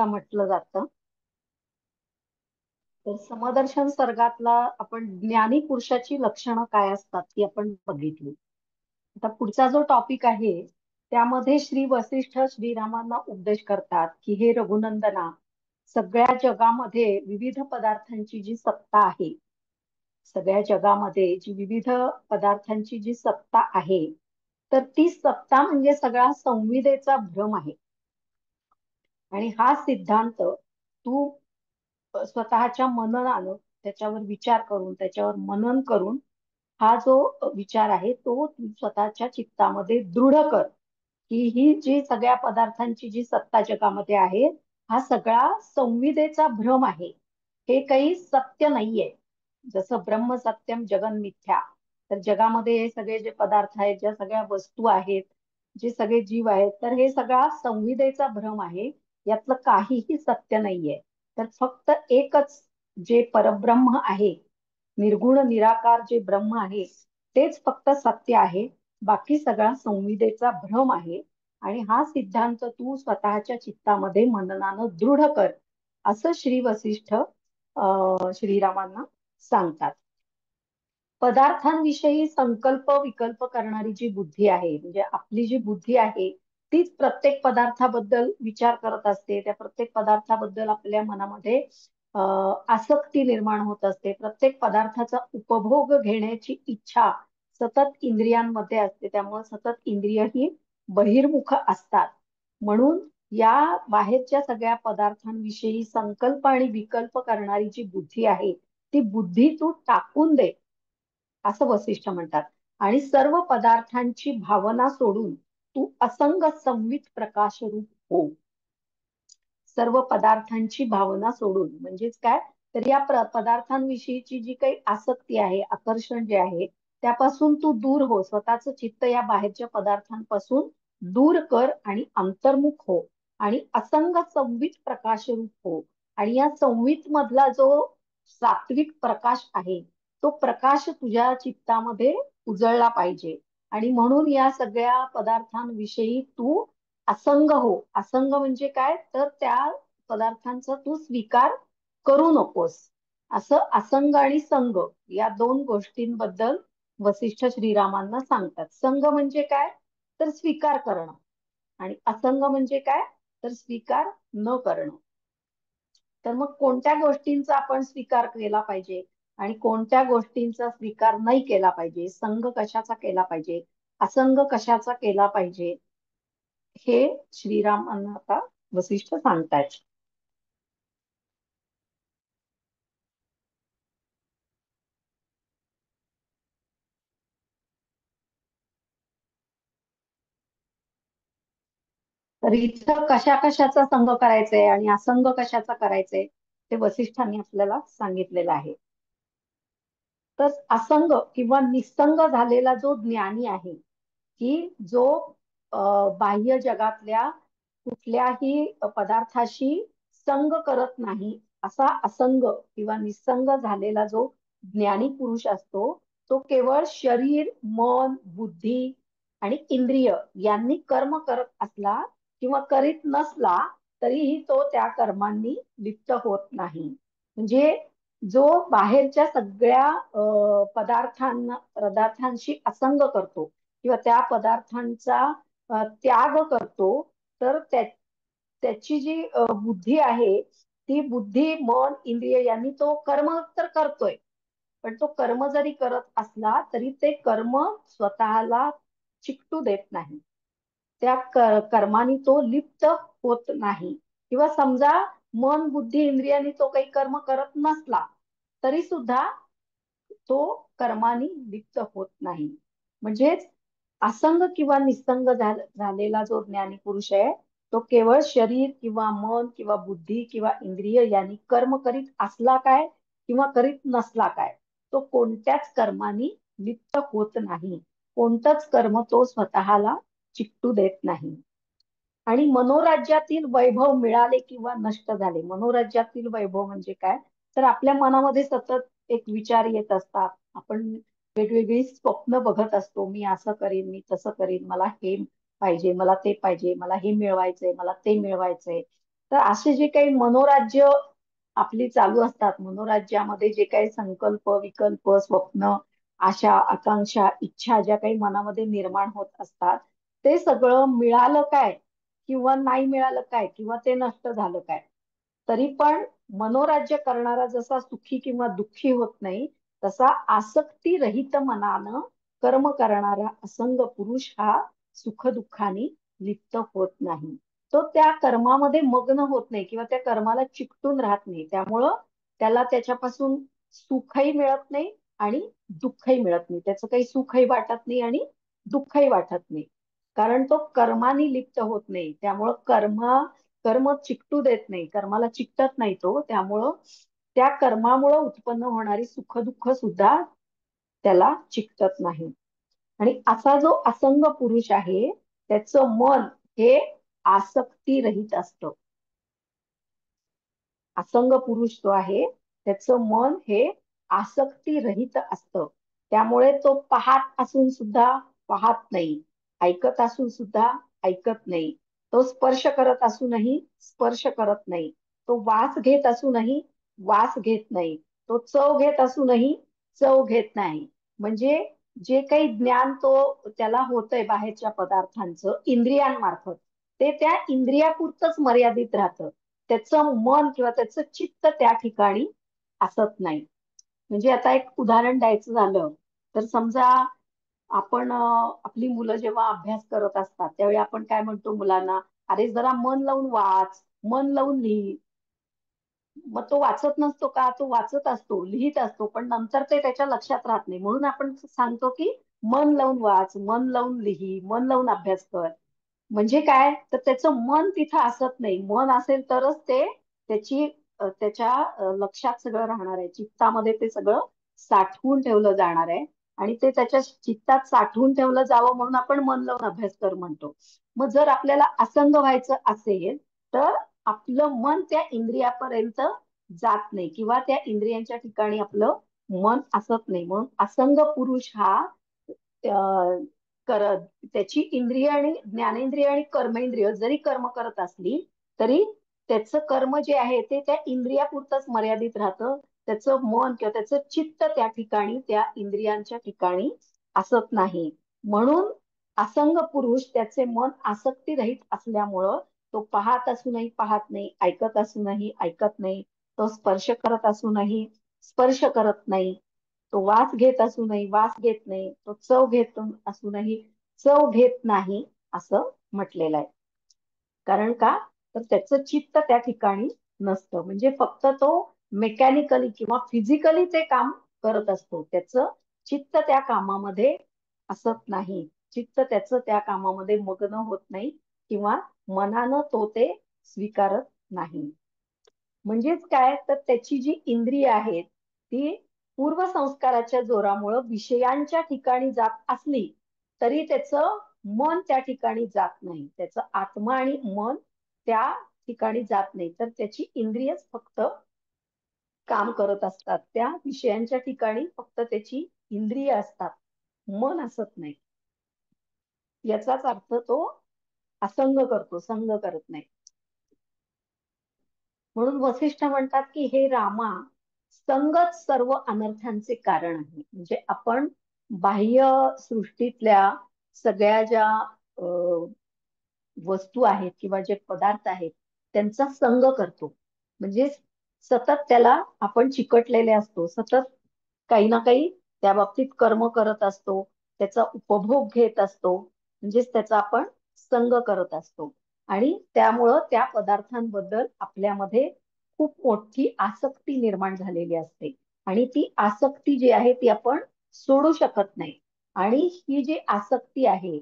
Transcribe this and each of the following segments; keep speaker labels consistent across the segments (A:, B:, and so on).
A: म्हटलं जातं. तर समदर्शन सर्गातला आपण ज्ञानी पुरुषाची लक्षणं काय असतात ती आपण बघितली. आता पुढचा जो टॉपिक आहे त्यामध्ये श्री वसिष्ठ श्रीरामांना उपदेश करतात की हे रघुनंदना, सगळ्या जगामध्ये विविध पदार्थांची जी सत्ता आहे, सगळ्या जगामध्ये जी विविध पदार्थांची जी सत्ता आहे, तर ती सत्ता म्हणजे सगळा संविदेचा भ्रम आहे. आणि हा सिद्धांत तू स्वतःच्या मननानं त्याच्यावर विचार करून त्याच्यावर मनन करून हा जो विचार आहे तो तू स्वतःच्या चित्तामध्ये दृढ कर, की ही जी सगळ्या पदार्थांची जी सत्ता जगामध्ये आहे, हा सगळा संविदेचा भ्रम आहे. हे काही सत्य नाहीये. जसं ब्रह्म सत्यम जगन मिथ्या, तर जगामध्ये हे सगळे जे पदार्थ आहेत, ज्या सगळ्या वस्तू आहेत, जे सगळे जीव आहेत, तर हे सगळा संविदेचा भ्रम आहे. यातलं काहीही सत्य नाहीये. तर फक्त एकच जे परब्रह्म आहे, निर्गुण निराकार जे ब्रह्म आहे, तेच फक्त सत्य आहे. बाकी सगळा संविदेचा भ्रम आहे. आणि हा सिद्धांत तू स्वतःच्या चित्तामध्ये मननानं दृढ कर, असं श्री वसिष्ठ श्रीरामांना सांगतात. पदार्थांविषयी संकल्प विकल्प करणारी जी बुद्धी आहे, म्हणजे आपली जी बुद्धी आहे, तीच प्रत्येक पदार्थाबद्दल विचार करत असते. त्या प्रत्येक पदार्थाबद्दल आपल्या मनामध्ये आसक्ती निर्माण होत असते. प्रत्येक पदार्थाचा उपभोग घेण्याची इच्छा सतत इंद्रियांमध्ये असते. त्यामुळे सतत इंद्रिय ही बहिर्मुख असतात. म्हणून या बाहेरच्या सगळ्या पदार्थांविषयी संकल्प आणि विकल्प करणारी जी बुद्धी आहे, ती बुद्धी तू टाकून दे, असं वसिष्ठ म्हणतात. आणि सर्व पदार्थांची भावना सोडून तू असंग संवित प्रकाशरूप हो. सर्व पदार्थांची भावना सोडून म्हणजेच काय, तर या पदार्थांविषयीची जी काही आसक्ती आहे, आकर्षण जे आहे, त्यापासून तू दूर हो. स्वतःच चित्त या बाहेरच्या पदार्थांपासून दूर कर आणि अंतर्मुख हो. आणि असंग संवित प्रकाशरूप हो. आणि या संवित मधला जो सात्विक प्रकाश आहे, तो प्रकाश तुझ्या चित्तामध्ये उजळला पाहिजे. आणि म्हणून या सगळ्या पदार्थांविषयी तू असंग हो. असंग म्हणजे काय, तर त्या पदार्थांचा तू स्वीकार करू नकोस. असं असंग आणि संग या दोन गोष्टींबद्दल वसिष्ठ श्रीरामांना सांगतात. संग म्हणजे काय, तर स्वीकार करणं. आणि असंग म्हणजे काय, तर स्वीकार न करणं. तर मग कोणत्या गोष्टींचा आपण स्वीकार केला पाहिजे आणि कोणत्या गोष्टींचा स्वीकार नाही केला पाहिजे, संग कशाचा केला पाहिजे, असंग कशाचा केला पाहिजे, हे श्रीरामांना आता वसिष्ठ सांगतायत. तर इथं कशा कशाचा संग करायचंय आणि असंग कशाचा करायचंय ते वसिष्ठांनी आपल्याला सांगितलेलं आहे. तर असंग किंवा निसंग झालेला जो ज्ञानी आहे, की जो बाह्य जगातल्या कुठल्याही पदार्थाशी संग करत नाही, असा असंग किंवा निसंग झालेला जो ज्ञानी पुरुष असतो, तो केवळ शरीर, मन, बुद्धी आणि इंद्रिय यांनी कर्म करत असला किंवा करीत नसला तरीही तो त्या कर्मांनी लिप्त होत नाही. म्हणजे जो बाहेरच्या सगळ्या पदार्थांशी असंग करतो किंवा त्या पदार्थांचा त्याग करतो, तर त्याची जी बुद्धी आहे, ती बुद्धी मन इंद्रिय यांनी तो कर्म तर करतोय, पण तो कर्म जरी करत असला तरी ते कर्म स्वतःला चिकटू देत नाही. त्या कर्मानी तो लिप्त होत नाही. किंवा समजा मन बुद्धी इंद्रियांनी तो काही कर्म करत नसला तरी सुद्धा तो कर्मानी लिप्त होत नाही. म्हणजेच असंग किंवा निसंग झालेला जो ज्ञानी पुरुष आहे, तो केवळ शरीर किंवा मन किंवा बुद्धी किंवा इंद्रिय यांनी कर्म करीत असला काय किंवा करीत नसला काय, तो कोणत्याच कर्मानी लिप्त होत नाही. कोणतंच कर्म तो स्वतःला चिकटू देत नाही. आणि मनोराज्यातील वैभव मिळाले किंवा नष्ट झाले. मनोराज्यातील वैभव म्हणजे काय, तर आपल्या मनामध्ये सतत एक विचार येत असतात. आपण वेगवेगळी स्वप्न बघत असतो. मी असं करीन, मी तसं करीन, मला हे पाहिजे, मला ते पाहिजे, मला हे मिळवायचंय, मला ते मिळवायचंय. तर असे जे काही मनोराज्य आपली चालू असतात, मनोराज्यामध्ये जे काही संकल्प, विकल्प, स्वप्न, आशा, आकांक्षा, इच्छा ज्या काही मनामध्ये निर्माण होत असतात, ते सगळं मिळालं काय किंवा नाही मिळालं काय किंवा ते नष्ट झालं काय, तरी पण मनोराज्य करणारा जसा सुखी किंवा दुःखी होत नाही, तसा आसक्ती रहित मनानं कर्म करणारा असंग पुरुष हा सुखदुःखाने लिप्त होत नाही. तो त्या कर्मामध्ये मग्न होत नाही किंवा त्या कर्माला चिकटून राहत नाही. त्यामुळं त्याला त्याच्यापासून सुखही मिळत नाही आणि दुःखही मिळत नाही. त्याचं काही सुखही वाटत नाही आणि दुःखही वाटत नाही. कारण तो कर्मानी लिप्त होत नाही. त्यामुळं कर्म चिकटू देत नाही. कर्माला चिकटत नाही तो. त्यामुळं त्या कर्मामुळं उत्पन्न होणारी सुख-दुःख सुद्धा त्याला चिकटत नाही. आणि असा जो असंग पुरुष आहे, त्याचं मन हे आसक्ती असतं. असंग पुरुष जो आहे, त्याचं मन हे आसक्ती रहित असतं. त्यामुळे तो पाहत असून सुद्धा पाहत नाही, ऐकत असून सुद्धा ऐकत नाही. तो स्पर्श करत असूनही स्पर्श करत नाही. तो वास घेत असूनही वास घेत नाही. तो चव घेत असूनही चव घेत नाही. म्हणजे जे काही ज्ञान त्याला होतंय बाहेरच्या पदार्थांचं इंद्रियांमार्फत, ते त्या इंद्रियापुरतंच मर्यादित राहतं. त्याचं मन किंवा त्याचं चित्त त्या ठिकाणी असत नाही. म्हणजे आता एक उदाहरण द्यायचं झालं तर समजा आपण आपली मुलं जेव्हा अभ्यास करत असतात त्यावेळी आपण काय म्हणतो मुलांना, अरे जरा मन लावून वाच, मन लावून लिही. मग तो वाचत नसतो का, तो वाचत असतो, लिहित असतो, पण नंतर ते त्याच्या लक्षात राहत नाही. म्हणून आपण सांगतो की मन लावून वाच, मन लावून लिही, मन लावून अभ्यास कर. म्हणजे काय, तर त्याचं मन तिथं असत नाही. मन असेल तरच ते त्याच्या लक्षात सगळं राहणार आहे, चित्तामध्ये ते सगळं साठवून ठेवलं जाणार आहे. आणि ते त्याच्या चित्तात साठवून ठेवलं जावं म्हणून आपण मन लावून अभ्यास कर म्हणतो. मग जर आपल्याला असंग व्हायचं असेल तर आपलं मन त्या इंद्रियापर्यंत जात नाही किंवा त्या इंद्रियांच्या ठिकाणी आपलं मन असत नाही. म्हणून असंग पुरुष हा अ, कर त्याची इंद्रिय आणि ज्ञानेंद्रिय आणि कर्मेंद्रिय जरी कर्म करत असली तरी त्याचं कर्म जे आहे ते त्या इंद्रियापुरतंच मर्यादित राहतं. त्याचं मन किंवा त्याचं चित्त त्या ठिकाणी त्या इंद्रियांच्या ठिकाणी असत नाही. म्हणून असंग पुरुष त्याचे मन आसक्तीरहित असल्यामुळं तो पाहत असूनही पाहत नाही, ऐकत असूनही ऐकत नाही, तो स्पर्श करत असूनही स्पर्श करत नाही, तो वास घेत असूनही वास घेत नाही, तो चव घेत असूनही चव घेत नाही, असं म्हटलेलं आहे. कारण का, तर त्याचं चित्त त्या ठिकाणी नसतं. म्हणजे फक्त तो मेकॅनिकली किंवा फिजिकली ते काम करत असतो. त्याचं चित्त त्या कामामध्ये असत नाही. चित्त त्याचं त्या कामामध्ये मग्न होत नाही किंवा मनानं तो ते स्वीकारत नाही. म्हणजेच काय, तर त्याची जी इंद्रिय आहेत ती पूर्वसंस्काराच्या जोरामुळं विषयांच्या ठिकाणी जात असली तरी त्याचं मन त्या ठिकाणी जात नाही. त्याचं आत्मा आणि मन त्या ठिकाणी जात नाही. तर त्याची इंद्रियच फक्त काम करत असतात. त्या विषयांच्या ठिकाणी फक्त त्याची इंद्रिय असतात, मन असत नाही. याचाच अर्थ तो असंग करतो, संग करत नाही. म्हणून वसिष्ठ म्हणतात की हे रामा, संगच सर्व अनर्थांचे कारण आहे. म्हणजे आपण बाह्य सृष्टीतल्या सगळ्या ज्या वस्तू आहेत किंवा जे पदार्थ आहेत त्यांचा संग करतो. म्हणजे सतत त्याला आपण चिकटलेले असतो, सतत काही ना काही त्या बाबतीत कर्म करत असतो, त्याचा उपभोग घेत असतो, म्हणजेच त्याचा आपण संग करत असतो. आणि त्यामुळं त्या पदार्थांबद्दल आपल्यामध्ये खूप मोठी आसक्ती निर्माण झालेली असते. आणि ती आसक्ती जी आहे ती आपण सोडू शकत नाही. आणि ही जी आसक्ती आहे,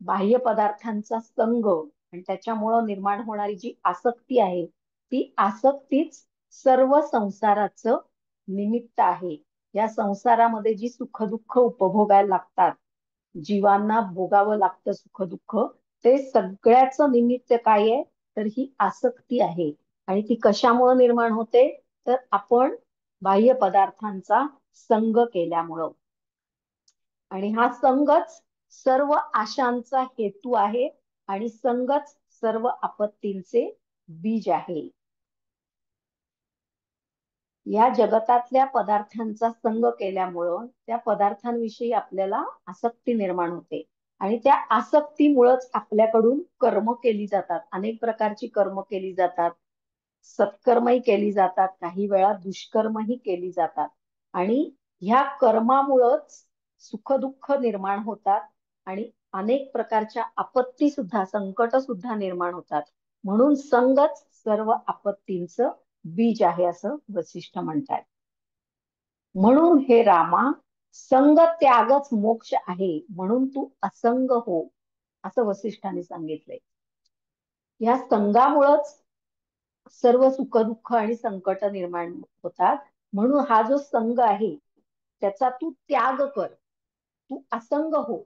A: बाह्य पदार्थांचा संग आणि त्याच्यामुळं निर्माण होणारी जी आसक्ती आहे, ती आसक्तीच सर्व संसाराचं निमित्त आहे. या संसारामध्ये जी सुख-दुःख उपभोगायला लागतात, जीवांना भोगावं लागतं सुख-दुःख, ते सगळ्याचं निमित्त काय आहे, तर ही आसक्ती आहे. आणि ती कशामुळे निर्माण होते, तर आपण बाह्य पदार्थांचा संग केल्यामुळं. आणि हा संगच सर्व आशांचा हेतू आहे आणि संगच सर्व आपत्तींचे बीज आहे. या जगतातल्या पदार्थांचा संग केल्यामुळं त्या पदार्थांविषयी आपल्याला आसक्ती निर्माण होते आणि त्या आसक्तीमुळंच आपल्याकडून कर्म केली जातात. अनेक प्रकारची कर्म केली जातात. सत्कर्मही केली जातात, काही वेळा दुष्कर्मही केली जातात आणि ह्या कर्मामुळंच सुख-दुःख निर्माण होतात आणि अनेक प्रकारच्या आपत्ती सुद्धा, संकट सुद्धा निर्माण होतात. म्हणून संगच सर्व आपत्तींचं बीज आहे असं वसिष्ठ म्हणतात. म्हणून हे रामा, संग त्यागच मोक्ष आहे, म्हणून तू असंग हो, असं वसिष्ठांनी सांगितलंय. या संघामुळंच सर्व सुख-दुःख आणि संकट निर्माण होतात. म्हणून हा जो संघ आहे त्याचा तू त्याग कर, तू असंग हो.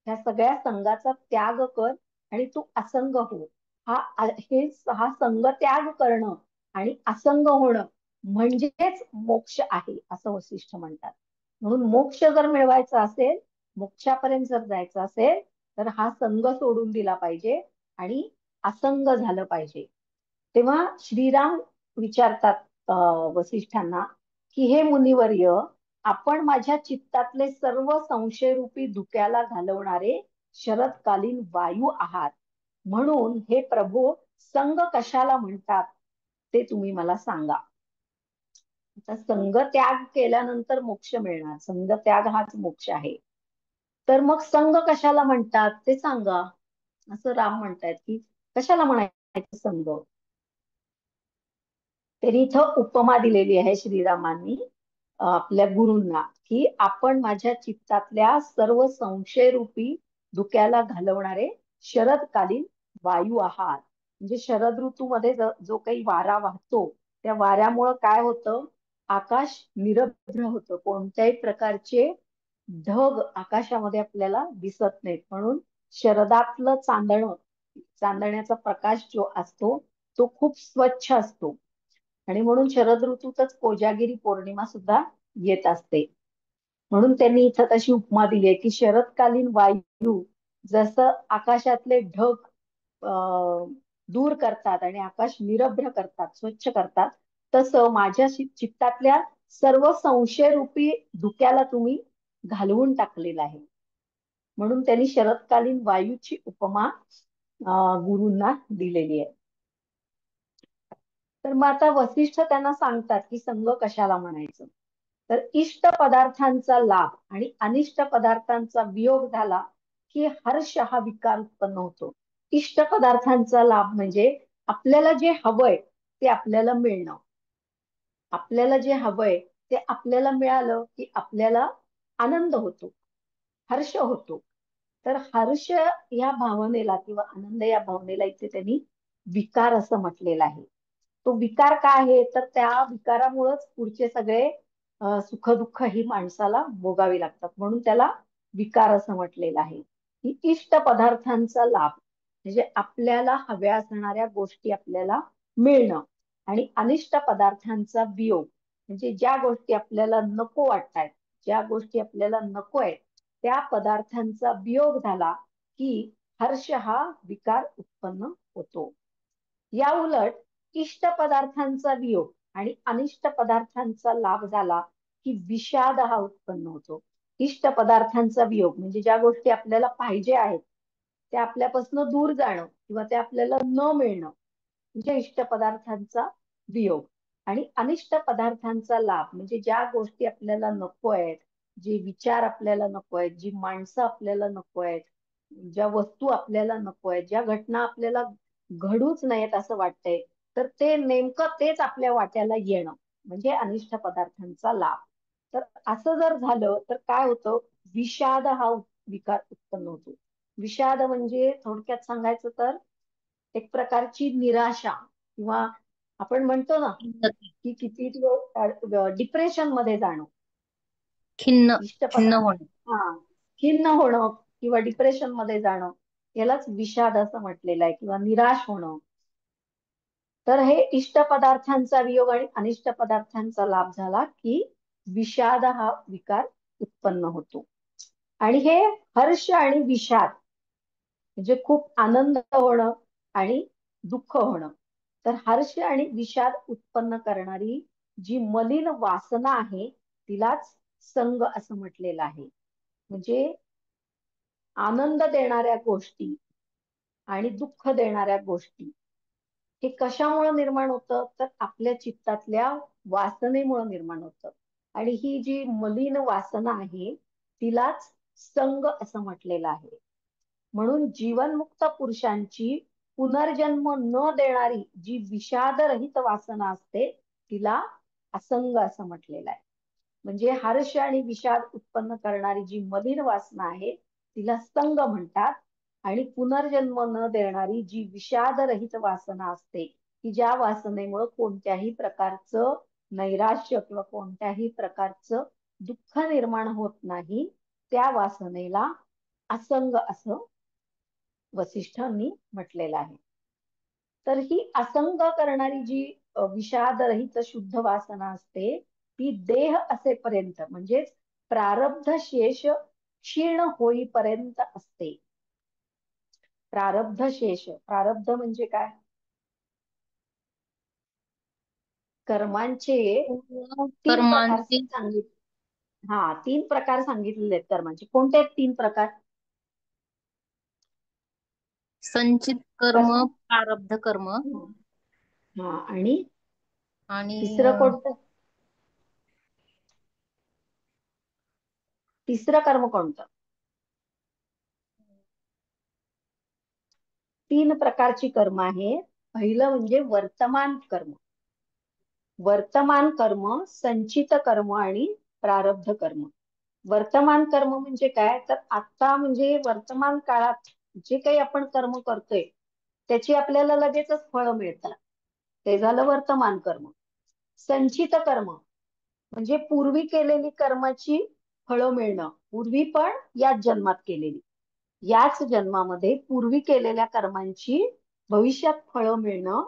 A: ह्या सगळ्या संघाचा त्याग कर आणि तू असंग हो. हा संघ त्याग करणं आणि असंग होणं म्हणजेच मोक्ष आहे असं वसिष्ठ म्हणतात. म्हणून मोक्ष जर मिळवायचा असेल, मोक्षापर्यंत जर जायचं असेल तर हा संघ सोडून दिला पाहिजे आणि असंग झालं पाहिजे. तेव्हा श्रीराम विचारतात वसिष्ठांना की हे मुनिवर्य, आपण माझ्या चित्तातले सर्व संशयरूपी धुक्याला घालवणारे शरदकालीन वायू आहात. म्हणून हे प्रभू, संग कशाला म्हणतात ते तुम्ही मला सांगा. आता संग त्याग केल्यानंतर मोक्ष मिळणार, संग त्याग हाच मोक्ष आहे. तर मग संग कशाला म्हणतात ते सांगा, असं राम म्हणतायत की कशाला म्हणायचं संग. तरी इथं उपमा दिलेली आहे श्रीरामांनी आपल्या गुरूंना की आपण माझ्या चित्तातल्या सर्व संशयरूपी धुक्याला घालवणारे शरदकालीन वायू आहात. म्हणजे शरद ऋतूमध्ये जो काही वारा वाहतो त्या वाऱ्यामुळं काय होतं, आकाश निरभ्र होतं. कोणत्याही प्रकारचे ढग आकाशामध्ये आपल्याला दिसत नाहीत. म्हणून शरदातलं चांदण्याचा प्रकाश जो असतो तो खूप स्वच्छ असतो आणि म्हणून शरद ऋतूतच कोजागिरी पौर्णिमा सुद्धा येत असते. म्हणून त्यांनी इथं तशी उपमा दिली आहे की शरदकालीन वायू जसं आकाशातले ढग दूर करतात आणि आकाश निरभ्र करतात, स्वच्छ करतात, तसं माझ्या चित्तातल्या सर्व संशयरूपी धुक्याला तुम्ही घालवून टाकलेला आहे. म्हणून त्यांनी शरदकालीन वायूची उपमा गुरूंना दिलेली आहे. तर मग आता वसिष्ठ त्यांना सांगतात की संग कशाला म्हणायचं. तर इष्ट पदार्थांचा लाभ आणि अनिष्ट पदार्थांचा वियोग झाला की हर्ष हा विकार उत्पन्न होतो. इष्ट पदार्थांचा लाभ म्हणजे आपल्याला जे हवंय ते आपल्याला मिळणं. आपल्याला जे हवंय ते आपल्याला मिळालं की आपल्याला आनंद होतो, हर्ष होतो. तर हर्ष या भावनेला किंवा आनंद या भावनेला इथे त्यांनी विकार असं म्हटलेलं आहे. तो विकार काय आहे, तर त्या विकारामुळेच पुढचे सगळे सुख दुःख ही माणसाला भोगावी लागतात. म्हणून त्याला विकार असं म्हटलेलं आहे. की इष्ट पदार्थांचा लाभ म्हणजे आपल्याला हव्या असणाऱ्या गोष्टी आपल्याला मिळणं आणि अनिष्ट पदार्थांचा वियोग म्हणजे ज्या गोष्टी आपल्याला नको वाटतायत, ज्या गोष्टी आपल्याला नको आहेत त्या पदार्थांचा वियोग झाला की हर्ष हा विकार उत्पन्न होतो. या उलट इष्ट पदार्थांचा वियोग आणि अनिष्ट पदार्थांचा लाभ झाला की विषाद हा उत्पन्न होतो. इष्ट पदार्थांचा वियोग म्हणजे ज्या गोष्टी आपल्याला पाहिजे आहेत त्या आपल्यापासून दूर जाणं किंवा त्या आपल्याला न मिळणं म्हणजे इष्ट पदार्थांचा वियोग. आणि अनिष्ट पदार्थांचा लाभ म्हणजे ज्या गोष्टी आपल्याला नको आहेत, जे विचार आपल्याला नको आहेत, जी माणसं आपल्याला नको आहेत, ज्या वस्तू आपल्याला नको आहेत, ज्या घटना आपल्याला घडूच नयेत असं वाटतंय, तर ते नेमकं तेच आपल्या वाट्याला येणं म्हणजे अनिष्ट पदार्थांचा लाभ. तर असं जर झालं तर काय होतं, विषाद हा विकार उत्पन्न होतो. विषाद म्हणजे थोडक्यात सांगायचं तर एक प्रकारची निराशा किंवा आपण म्हणतो ना की किती डिप्रेशन मध्ये जाणं.
B: खिन्न
A: इष्ट
B: खिन्न
A: पदार्थ
B: होणे.
A: हा खिन्न होणं किंवा डिप्रेशन मध्ये जाणं यालाच विषाद असं म्हटलेलं आहे किंवा निराश होणं. तर हे इष्ट पदार्थांचा वियोग आणि अनिष्ट पदार्थांचा लाभ झाला की विषाद हा विकार उत्पन्न होतो. आणि हे हर्ष आणि विषाद म्हणजे खूप आनंद होणं आणि दुःख होणं तर हर्ष आणि विषाद उत्पन्न करणारी जी मलिन वासना आहे तिलाच संग असं म्हटलेलं आहे. म्हणजे आनंद देणाऱ्या गोष्टी आणि दुःख देणाऱ्या गोष्टी हे कशामुळे निर्माण होतं, तर आपल्या चित्तातल्या वासनेमुळे निर्माण होतं. आणि ही जी मलिन वासना आहे तिलाच संग असं म्हटलेलं आहे. म्हणून जीवनमुक्त पुरुषांची पुनर्जन्म न देणारी जी विषादरहित वासना असते तिला असंग असं म्हटलेलं आहे. म्हणजे हर्ष आणि विषाद उत्पन्न करणारी जी मलिन वासना आहे तिला संग म्हणतात. आणि पुनर्जन्म न देणारी जी विषादरहित वासना असते की ज्या वासनेमुळे कोणत्याही प्रकारचं नैराश्य किंवा कोणत्याही प्रकारचं दुःख निर्माण होत नाही, त्या वासनेला असंग असं वसिष्ठांनी म्हटलेलं आहे. तर ही असंग करणारी जी विषादरहित शुद्ध वासना असते ती देह असेपर्यंत म्हणजेच प्रारब्ध शेष क्षीण होईपर्यंत असते. प्रारब्ध शेष, प्रारब्ध म्हणजे काय? कर्मांचे तीन प्रकार
B: कर्मांची
A: सांगितले. हा, तीन प्रकार सांगितलेले आहेत कर्मांचे. कोणते आहेत तीन प्रकार?
B: संचित कर्म,
A: कसं?
B: प्रारब्ध कर्म
A: हा, आणि
B: आणि
A: तिसरं कोणतं? तिसरं कर्म कोणतं? तीन प्रकारची कर्म आहे. पहिलं म्हणजे वर्तमान कर्म. वर्तमान कर्म, संचित कर्म आणि प्रारब्ध कर्म. वर्तमान कर्म म्हणजे काय, तर आता म्हणजे वर्तमान काळात जे काही आपण कर्म करतोय त्याची आपल्याला लगेचच फळं मिळतात. ते झालं वर्तमान कर्म. संचित कर्म म्हणजे पूर्वी केलेली कर्माची फळं मिळणं. पूर्वी पण याच जन्मात केलेली, याच जन्मामध्ये पूर्वी केलेल्या कर्मांची भविष्यात फळं मिळणं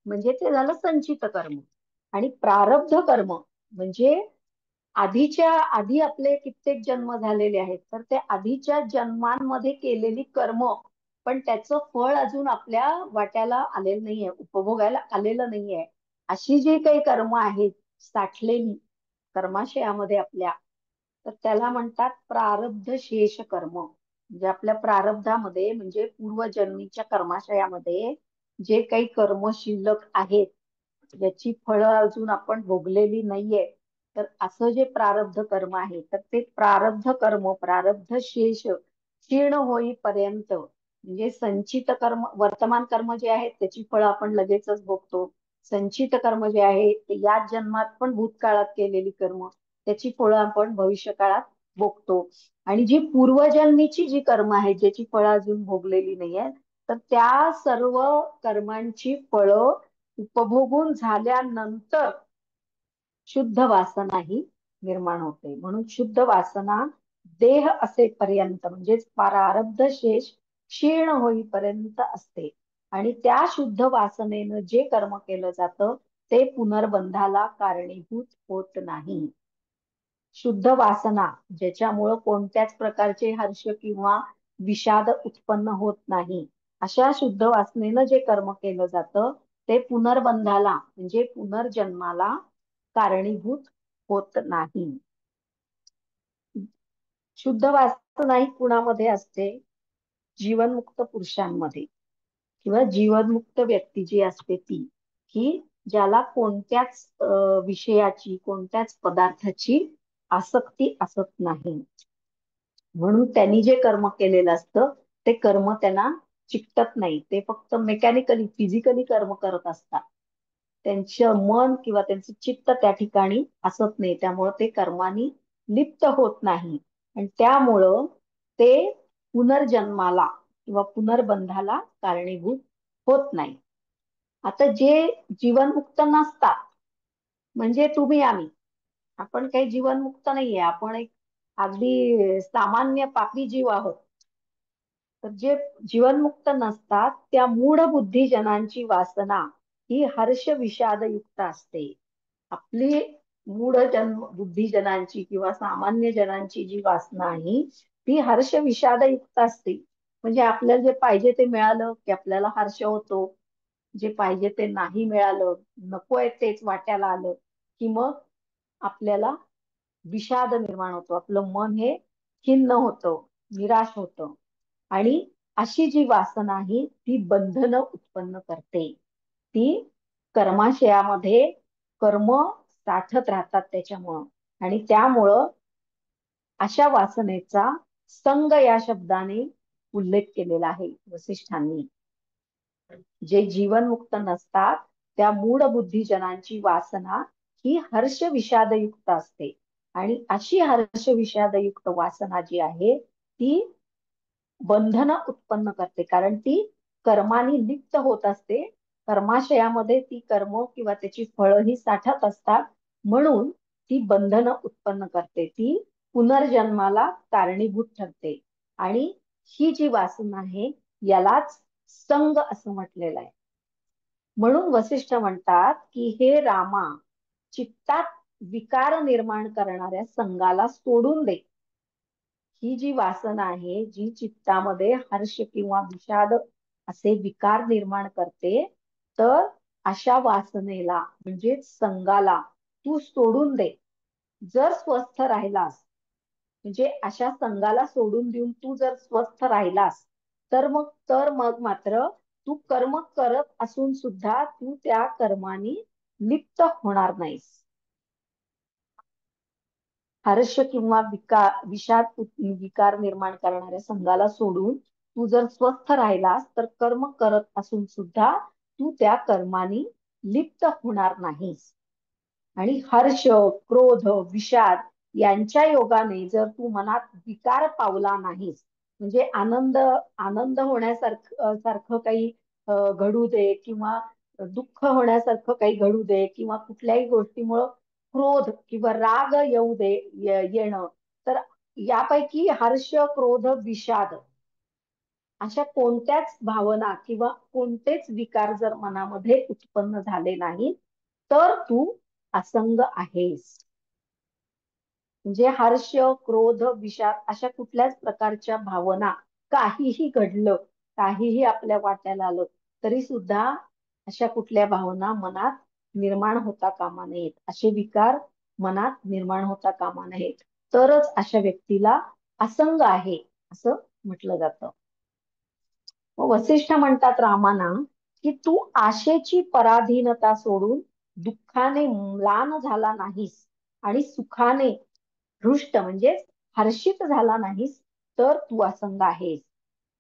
A: म्हणजे ते झालं संचित कर्म. आणि प्रारब्ध कर्म म्हणजे आधीच्या आधी आपले कित्येक जन्म झालेले आहेत तर ते आधीच्या जन्मांमध्ये केलेली कर्म, पण त्याचं फळ अजून आपल्या वाट्याला आलेलं नाहीये, उपभोगायला आलेलं नाहीये. अशी जी काही कर्म आहेत साठलेली कर्माशयामध्ये आपल्या, तर त्याला म्हणतात प्रारब्ध शेष कर्म. म्हणजे आपल्या प्रारब्धामध्ये म्हणजे पूर्वजन्मीच्या कर्माशयामध्ये जे काही कर्म शिल्लक आहेत ज्याची फळं अजून आपण भोगलेली नाहीये, तर असं जे प्रारब्ध कर्म आहे तर ते प्रारब्ध कर्म, प्रारब्ध शेष क्षीण होईपर्यंत म्हणजे संचित कर्म, वर्तमान कर्म जे आहेत त्याची फळं आपण लगेचच भोगतो. संचित कर्म जे आहे ते याच जन्मात पण भूतकाळात केलेली कर्म त्याची फळं आपण भविष्य काळात भोगतो. आणि जी पूर्वजन्मीची जी कर्म आहेत ज्याची फळं अजून भोगलेली नाही आहेत, तर त्या सर्व कर्मांची फळं उपभोगून झाल्यानंतर शुद्ध वासना ही निर्माण होते. म्हणून शुद्ध वासना देह असेपर्यंत म्हणजेच प्रारब्ध शेष क्षीण होईपर्यंत असते. आणि त्या शुद्ध वासनेनं जे कर्म केलं जातं ते पुनर्बंधाला कारणीभूत होत नाही. शुद्ध वासना ज्याच्यामुळं कोणत्याच प्रकारचे हर्ष किंवा विषाद उत्पन्न होत नाही, अशा शुद्ध वासनेनं जे कर्म केलं जातं ते पुनर्बंधाला म्हणजे पुनर्जन्माला कारणीभूत होत नाही. शुद्ध वासना ही कुणामध्ये असते? जीवनमुक्त पुरुषांमध्ये किंवा जीवनमुक्त व्यक्ती जी असते ती, की ज्याला कोणत्याच विषयाची, कोणत्याच पदार्थाची आसक्ती असत नाही. म्हणून त्यांनी जे कर्म केलेलं असतं ते कर्म त्यांना चिकटत नाही. ते फक्त मेकॅनिकली, फिजिकली कर्म करत असतात. त्यांचं मन किंवा त्यांचं चित्त त्या ठिकाणी असत नाही. त्यामुळं ते कर्मानी लिप्त होत नाही. आणि त्यामुळं ते पुनर्जन्माला किंवा पुनर्बंधाला कारणीभूत होत नाही. आता जे जीवनमुक्त नसतात म्हणजे तुम्ही आम्ही, आपण काही जीवनमुक्त नाहीये, आपण एक अगदी सामान्य पापी जीव आहोत. तर जे जीवनमुक्त नसतात त्या मूढ बुद्धिजनांची वासना ही हर्ष विषादयुक्त असते. आपली मूढ बुद्धिजनांची किंवा सामान्य जनांची जी वासना आहे ती हर्ष विषादयुक्त असते. म्हणजे आपल्याला जे पाहिजे ते मिळालं की आपल्याला हर्ष होतो. जे पाहिजे ते नाही मिळालं, नकोय तेच वाट्याला आलं, की मग आपल्याला विषाद निर्माण होतो. आपलं मन हे खिन्न होतं, निराश होतं. आणि अशी जी वासना आहे ती बंधनं उत्पन्न करते. ती कर्माशयामध्ये कर्म साठत राहतात त्याच्यामुळं. आणि त्यामुळं अशा वासनेचा संग या शब्दाने उल्लेख केलेला आहे वसिष्ठांनी. जे जीवनमुक्त नसतात त्या मूढ बुद्धिजनांची वासना ही हर्ष विषादयुक्त असते. आणि अशी हर्ष विषादयुक्त वासना जी आहे ती बंधन उत्पन्न करते, कारण ती कर्मानी लिप्त होत असते. कर्माशयामध्ये ती कर्म किंवा त्याची फळं ही साठत असतात, म्हणून ती बंधन उत्पन्न करते. ती पुनर्जन्माला कारणीभूत ठरते. आणि ही जी वासना आहे यालाच संग असं म्हटलेलं आहे. म्हणून वसिष्ठ म्हणतात की हे रामा, चित्तात विकार निर्माण करणाऱ्या संगाला सोडून दे. ही जी वासना आहे जी चित्तामध्ये हर्ष किंवा विषाद असे विकार निर्माण करते, तर अशा वासनेला म्हणजे संगाला तू सोडून दे. जर स्वस्थ राहिलास, म्हणजे अशा संगाला सोडून देऊन तू जर स्वस्थ राहिलास, तर मग मात्र तू कर्म करत असून सुद्धा तू त्या कर्मानी लिप्त होणार नाहीस. हर्ष किंवा विषाद विकार निर्माण करणाऱ्या संघाला सोडून तू जर स्वस्थ राहिलास तर कर्म करत असून सुद्धा तू त्या कर्मानी लिप्त होणार नाहीस. आणि हर्ष, क्रोध, विषाद यांच्या योगाने जर तू मनात विकार पावला नाहीस, म्हणजे आनंद आनंद होण्यासारखं सारखं काही घडू दे, किंवा दुःख होण्यासारखं काही घडू दे, किंवा कुठल्याही गोष्टीमुळं क्रोध किंवा राग येऊ दे येणं, तर यापैकी हर्ष, क्रोध, विषाद अशा कोणत्याच भावना किंवा कोणतेच विकार जर मनामध्ये उत्पन्न झाले नाही, तर तू असंग आहेस. म्हणजे हर्ष, क्रोध, विषाद अशा कुठल्याच प्रकारच्या भावना काहीही घडलं, काहीही आपल्या वाट्याला आलं, तरी सुद्धा अशा कुठल्या भावना मनात निर्माण होता कामा नयेत. असे विकार मनात निर्माण होता कामा नयेत. तरच अशा व्यक्तीला असंग आहे असं म्हटलं जातं. वसिष्ठ म्हणतात रामाना की तू आशेची पराधीनता सोडून दुःखाने म्लान झाला नाहीस आणि सुखाने हृष्ट म्हणजे हर्षित झाला नाहीस, तर तू असंग आहेस.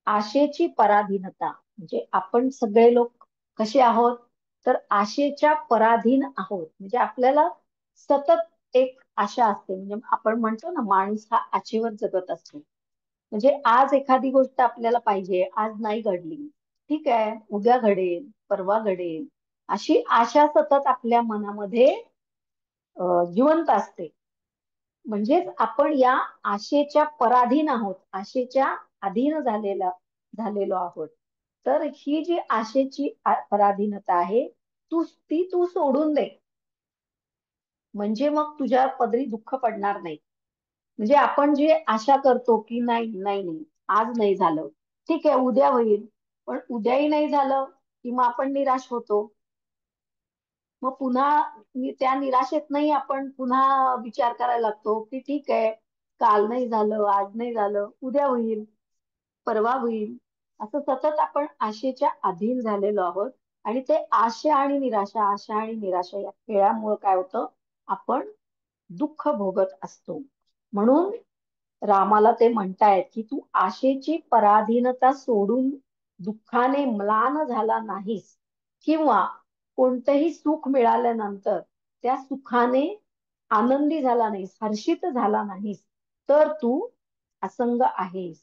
A: आशेची पराधीनता म्हणजे आपण सगळे लोक कसे आहोत, तर आशेच्या पराधीन आहोत. म्हणजे आपल्याला सतत एक आशा असते. म्हणजे आपण म्हणतो ना, माणूस हा आशेवर जगत असतो. म्हणजे आज एखादी गोष्ट आपल्याला पाहिजे, आज नाही घडली, ठीक आहे, उद्या घडेल, परवा घडेल, अशी आशा सतत आपल्या मनामध्ये जिवंत असते. म्हणजेच आपण या आशेच्या पराधीन आहोत, आशेच्या अधीन झालेलो आहोत. तर ही जी आशेची पराधीनता आहे, ती तू सोडून दे. म्हणजे मग तुझ्या पदरी दुःख पडणार नाही. म्हणजे आपण जे आशा करतो की नाही नाही नाही, आज नाही झालं, ठीक आहे उद्या होईल, पण उद्याही नाही झालं की मग आपण निराश होतो. मग पुन्हा त्या निराशेत नाही आपण पुन्हा विचार करायला लागतो की ठीक आहे, काल नाही झालं, आज नाही झालं, उद्या होईल, परवा होईल. असं सतत आपण आशेच्या अधीन झालेलो आहोत. आणि ते आशा आणि निराशा या खेळामुळे काय होतं, आपण दुःख भोगत असतो. म्हणून रामाला ते म्हणतायत की तू आशेची पराधीनता सोडून दुःखाने म्लान झाला नाहीस, किंवा कोणतंही सुख मिळाल्यानंतर त्या सुखाने आनंदी झाला नाहीस, हर्षित झाला नाहीस, तर तू असंग आहेस,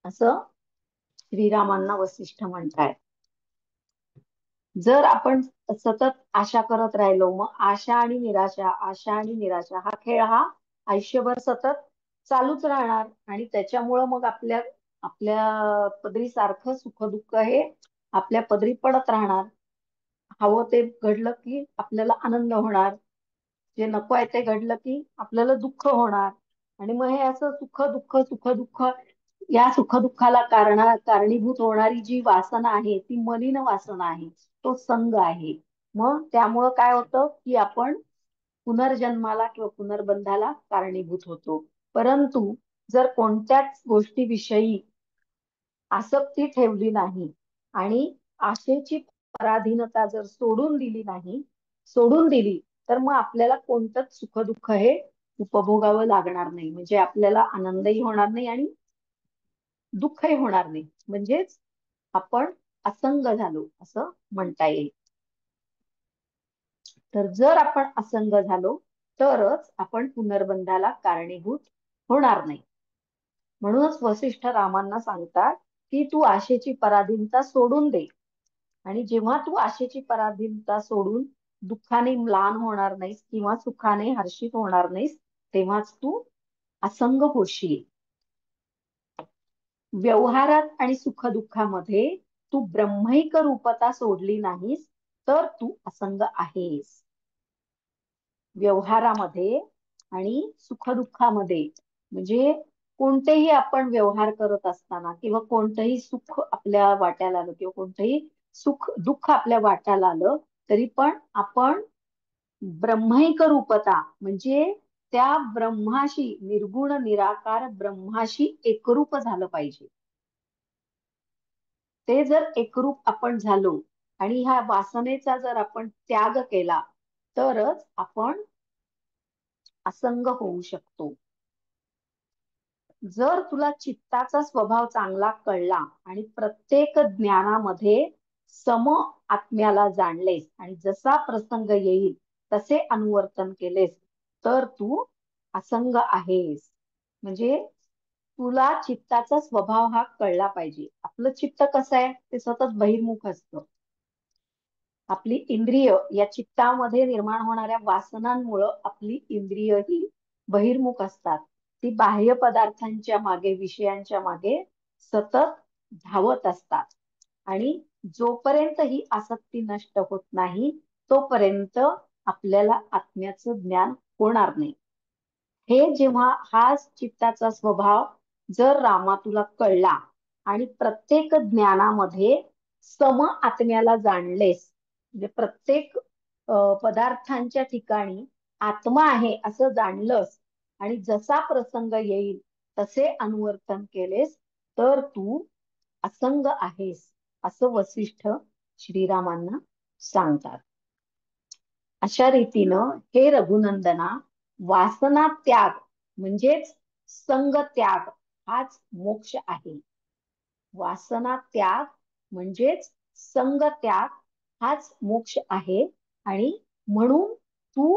A: असं श्रीरामांना वसिष्ठ म्हणतायत. जर आपण सतत आशा करत राहिलो, मग आशा आणि निराशा हा खेळ हा आयुष्यभर सतत चालूच राहणार. आणि त्याच्यामुळं मग आपल्या आपल्या पदरी सारखं सुख दुःख हे आपल्या पदरी पडत राहणार. हवं ते घडलं की आपल्याला आनंद होणार, जे नको आहे ते घडलं की आपल्याला दुःख होणार. आणि मग हे असं सुख दुःख या सुखदुःखाला कारणीभूत होणारी जी वासना आहे ती मलिन वासना आहे, तो संग आहे. मग त्यामुळं काय होतं की आपण पुनर्जन्माला किंवा पुनर्बंधाला कारणीभूत होतो. परंतु जर कोणत्याच गोष्टीविषयी आसक्ती ठेवली नाही आणि आशेची पराधीनता जर सोडून दिली, तर मग आपल्याला कोणतंच सुखदुःख हे उपभोगावं लागणार नाही. म्हणजे आपल्याला आनंदही होणार नाही आणि दुःखही होणार नाही. म्हणजेच आपण असंग झालो असं म्हणता येईल. तर जर आपण असंग झालो तरच आपण पुनर्बंधाला कारणीभूत होणार नाही. म्हणूनच वसिष्ठ रामांना सांगतात की तू आशेची पराधीनता सोडून दे. आणि जेव्हा तू आशेची पराधीनता सोडून दुःखाने म्लान होणार नाहीस किंवा सुखाने हर्षित होणार नाहीस, तेव्हाच तू असंग होशील. व्यवहारात आणि सुखदुःखामध्ये तू ब्रह्मैक रूपता सोडली नाहीस तर तू असंग आहेस. व्यवहारामध्ये आणि सुखदुःखामध्ये म्हणजे कोणतेही आपण व्यवहार करत असताना किंवा कोणतंही सुख आपल्या वाट्याला आलं किंवा कोणतंही सुख दुःख आपल्या वाट्याला आलं, तरी पण आपण ब्रह्मैक रूपता म्हणजे त्या ब्रह्माशी, निर्गुण निराकार ब्रह्माशी एकरूप झालं पाहिजे. ते जर एकरूप आपण झालो आणि ह्या वासनेचा जर आपण त्याग केला तरच आपण असंग होऊ शकतो. जर तुला चित्ताचा स्वभाव चांगला कळला आणि प्रत्येक ज्ञानामध्ये सम आत्म्याला जाणलेस आणि जसा प्रसंग येईल तसे अनुवर्तन केलेस तर तू असंग आहेस. म्हणजे तुला चित्ताचा स्वभाव हा कळला पाहिजे. आपलं चित्त कसं आहे, ते सतत बहिर्मुख असतं. आपली इंद्रिय या चित्तामध्ये निर्माण होणाऱ्या वासनांमुळं आपली इंद्रिय ही बहिर्मुख असतात. ती बाह्य पदार्थांच्या मागे, विषयांच्या मागे सतत धावत असतात. आणि जोपर्यंत ही आसक्ती नष्ट होत नाही तोपर्यंत आपल्याला आत्म्याचं ज्ञान होणार नाही. हे जेव्हा हा चित्ताचा स्वभाव जर रामा तुला कळला आणि प्रत्येक ज्ञानामध्ये सम आत्म्याला जाणलेस, म्हणजे प्रत्येक पदार्थांच्या ठिकाणी आत्मा आहे असं जाणलंस आणि जसा प्रसंग येईल तसे अनुवर्तन केलेस तर तू असंग आहेस असं वसिष्ठ श्रीरामांना सांगतात. अशा रीतीनं हे रघुनंदना, वासना त्याग म्हणजेच संग त्याग हाच मोक्ष आहे. वासना त्याग म्हणजेच संग त्याग हाच मोक्ष आहे. आणि म्हणून तू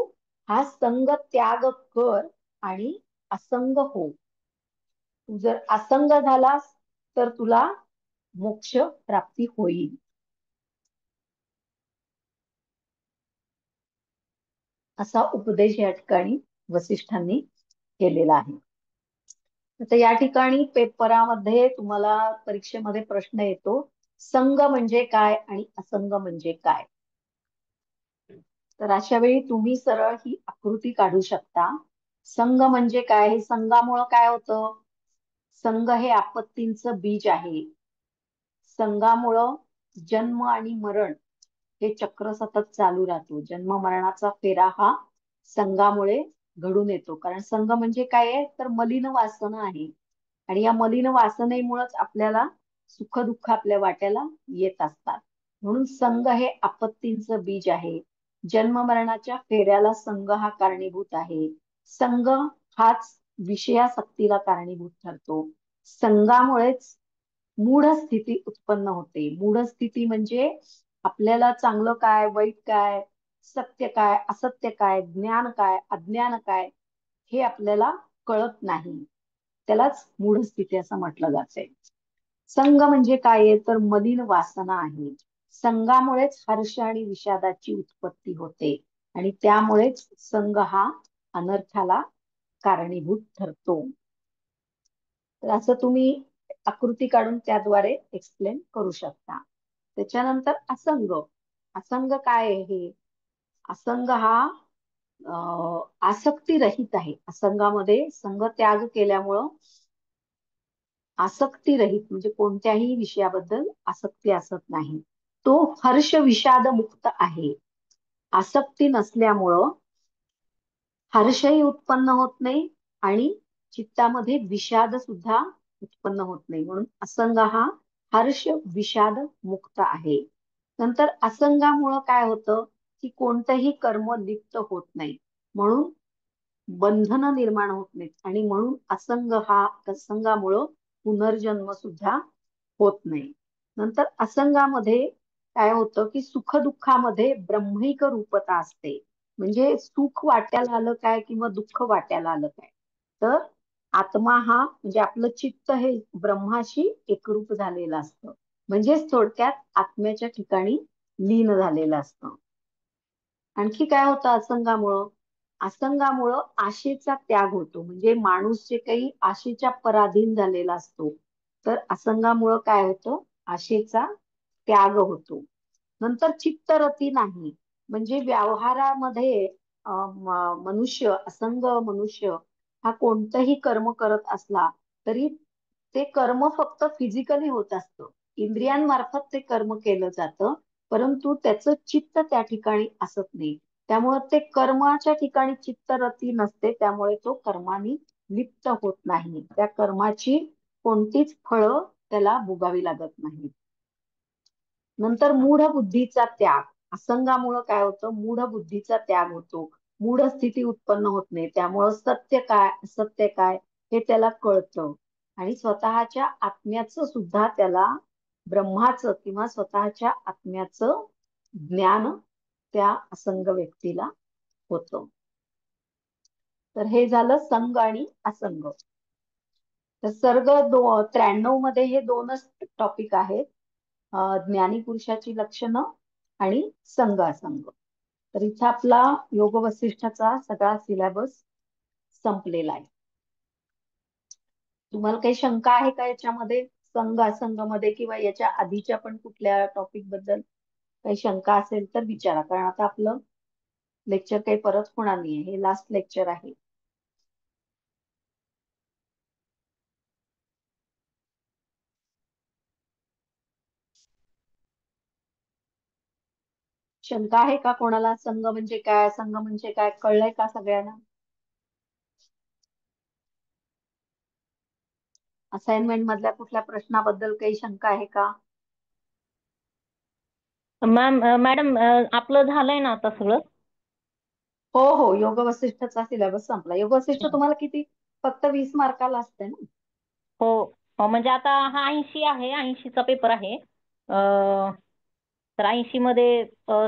A: हा संग त्याग कर आणि असंग हो. तू जर असंग झालास तर तुला मोक्ष प्राप्ती होईल. असा उपदेश या ठिकाणी वसिष्ठांनी केलेला आहे. तर या ठिकाणी पेपरामध्ये तुम्हाला परीक्षेमध्ये प्रश्न येतो, संग म्हणजे काय आणि असंग म्हणजे काय. तर अशा वेळी तुम्ही सरळ ही आकृती काढू शकता. संग म्हणजे काय, हे संगामुळं काय होतं, संग हे आपत्तींचं बीज आहे. संगामुळं जन्म आणि मरण हे चक्र सतत चालू राहतो. जन्म मरणाचा फेरा हा संगामुळे घडून येतो. कारण संग म्हणजे काय आहे, तर मलिन वासना आहे. आणि या मलिन वासनेमुळेच आपल्याला सुख दुःख आपल्या वाट्याला येत असतात. म्हणून संग हे आपत्तींचं बीज आहे. जन्म मरणाच्या फेऱ्याला संग हा कारणीभूत आहे. संग हाच विषयासक्तीला कारणीभूत ठरतो. संगामुळेच मूढ स्थिती उत्पन्न होते. मूढ स्थिती म्हणजे आपल्याला चांगलं काय, वाईट काय, सत्य काय, असत्य काय, ज्ञान काय, अज्ञान काय हे आपल्याला कळत नाही. त्यालाच मूढ स्थिती असं म्हटलं जाते. संग म्हणजे काय आहे, तर मलिन वासना आहे. संगामुळेच हर्ष आणि विषादाची उत्पत्ती होते आणि त्यामुळेच संग हा अनर्थाला कारणीभूत ठरतो. तर असं तुम्ही आकृती काढून त्याद्वारे एक्सप्लेन करू शकता. त्याच्यानंतर असंग. असंग काय आहे, असंग हा आसक्ती रहित आहे. असंगामध्ये संग त्याग केल्यामुळं आसक्तीरहित म्हणजे कोणत्याही विषयाबद्दल आसक्ती असत नाही. तो हर्ष विषाद मुक्त आहे. आसक्ती नसल्यामुळं हर्षही उत्पन्न होत नाही आणि चित्तामध्ये विषाद सुद्धा उत्पन्न होत नाही. म्हणून असंग हा हर्ष विषाद मुक्त आहे. नंतर असंगामुळं काय होतं की कोणतंही कर्म लिप्त होत नाही, म्हणून बंधन निर्माण होत नाहीत आणि म्हणून असंगामुळं पुनर्जन्म सुद्धा होत नाही. नंतर असंगामध्ये काय होतं की सुखदुःखामध्ये ब्रह्मिक रूपता असते. म्हणजे सुख वाट्याला आलं काय किंवा दुःख वाट्याला आलं काय, तर आत्मा हा म्हणजे आपलं चित्त हे ब्रह्माशी एकरूप झालेलं असतं. म्हणजेच थोडक्यात आत्म्याच्या ठिकाणी लीन झालेलं असतं. आणखी काय होतं असंगामुळं? असंगामुळं आशेचा त्याग होतो. म्हणजे माणूस जे काही आशेच्या पराधीन झालेला असतो, तर असंगामुळं काय होतं? आशेचा त्याग होतो. नंतर चित्तरती नाही, म्हणजे व्यवहारामध्ये मनुष्य, असंग मनुष्य हा कोणतंही कर्म करत असला तरी ते कर्म फक्त फिजिकली होत असतं. इंद्रियांमार्फत ते कर्म केलं जातं, परंतु त्याचं चित्त त्या ठिकाणी असत नाही. त्यामुळे ते कर्माच्या ठिकाणी चित्तरती नसते, त्यामुळे तो कर्माने लिप्त होत नाही. त्या कर्माची कोणतीच फळं त्याला भोगावी लागत नाही. नंतर मूढ बुद्धीचा त्याग. असंगामुळं काय होतं? मूढ बुद्धीचा त्याग होतो. मूढ स्थिती उत्पन्न होत नाही. त्यामुळं सत्य काय असत्य काय हे त्याला कळतं आणि स्वतःच्या आत्म्याचं सुद्धा त्याला, ब्रह्माचं किंवा स्वतःच्या आत्म्याचं ज्ञान त्या असंग व्यक्तीला होतं. तर हे झालं संग आणि असंग. तर सर्ग 93 मध्ये हे दोनच टॉपिक आहेत. ज्ञानी पुरुषाची लक्षणं आणि संग असंग. तर इथे आपला योग वसिष्ठाचा सगळा सिलेबस संपलेला आहे. तुम्हाला काही शंका आहे का याच्यामध्ये, संघ असंग मध्ये किंवा याच्या आधीच्या पण कुठल्या टॉपिक बद्दल काही शंका असेल तर विचारा, कारण आता आपलं लेक्चर काही परत होणार नाहीये, हे लास्ट लेक्चर आहे. शंका आहे का कोणाला? संघ म्हणजे काय, संघ म्हणजे काय कळलंय का सगळ्यांना? असाइनमेंट मधल्या कुठल्या प्रश्नाबद्दल काही शंका आहे का?
C: मॅडम आपलं झालंय ना आता सगळं?
A: हो हो, योग वसिष्ठचा सिलेबस संपला. योग वसिष्ठ तुम्हाला किती, फक्त 20 मार्काला असते ना?
C: हो हो, म्हणजे आता हा 80 आहे, 80चा पेपर आहे. तर 80 मध्ये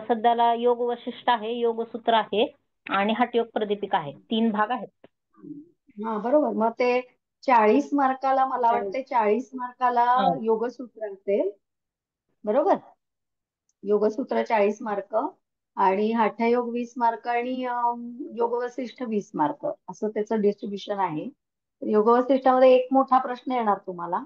C: सध्याला योग वशिष्ठ आहे, योगसूत्र आहे आणि हठयोग प्रदीपिका आहे. 3 भाग आहेत.
A: हा बरोबर. मग ते 40 मार्काला, मला वाटते 40 मार्काला
C: हा.
A: योगसूत्र असेल, बरोबर? योगसूत्र 40 मार्क आणि हठयोग 20 मार्क आणि योग वसिष्ठ 20 मार्क, असं त्याचं डिस्ट्रीब्युशन आहे. योग वसिष्ठामध्ये एक मोठा प्रश्न येणार तुम्हाला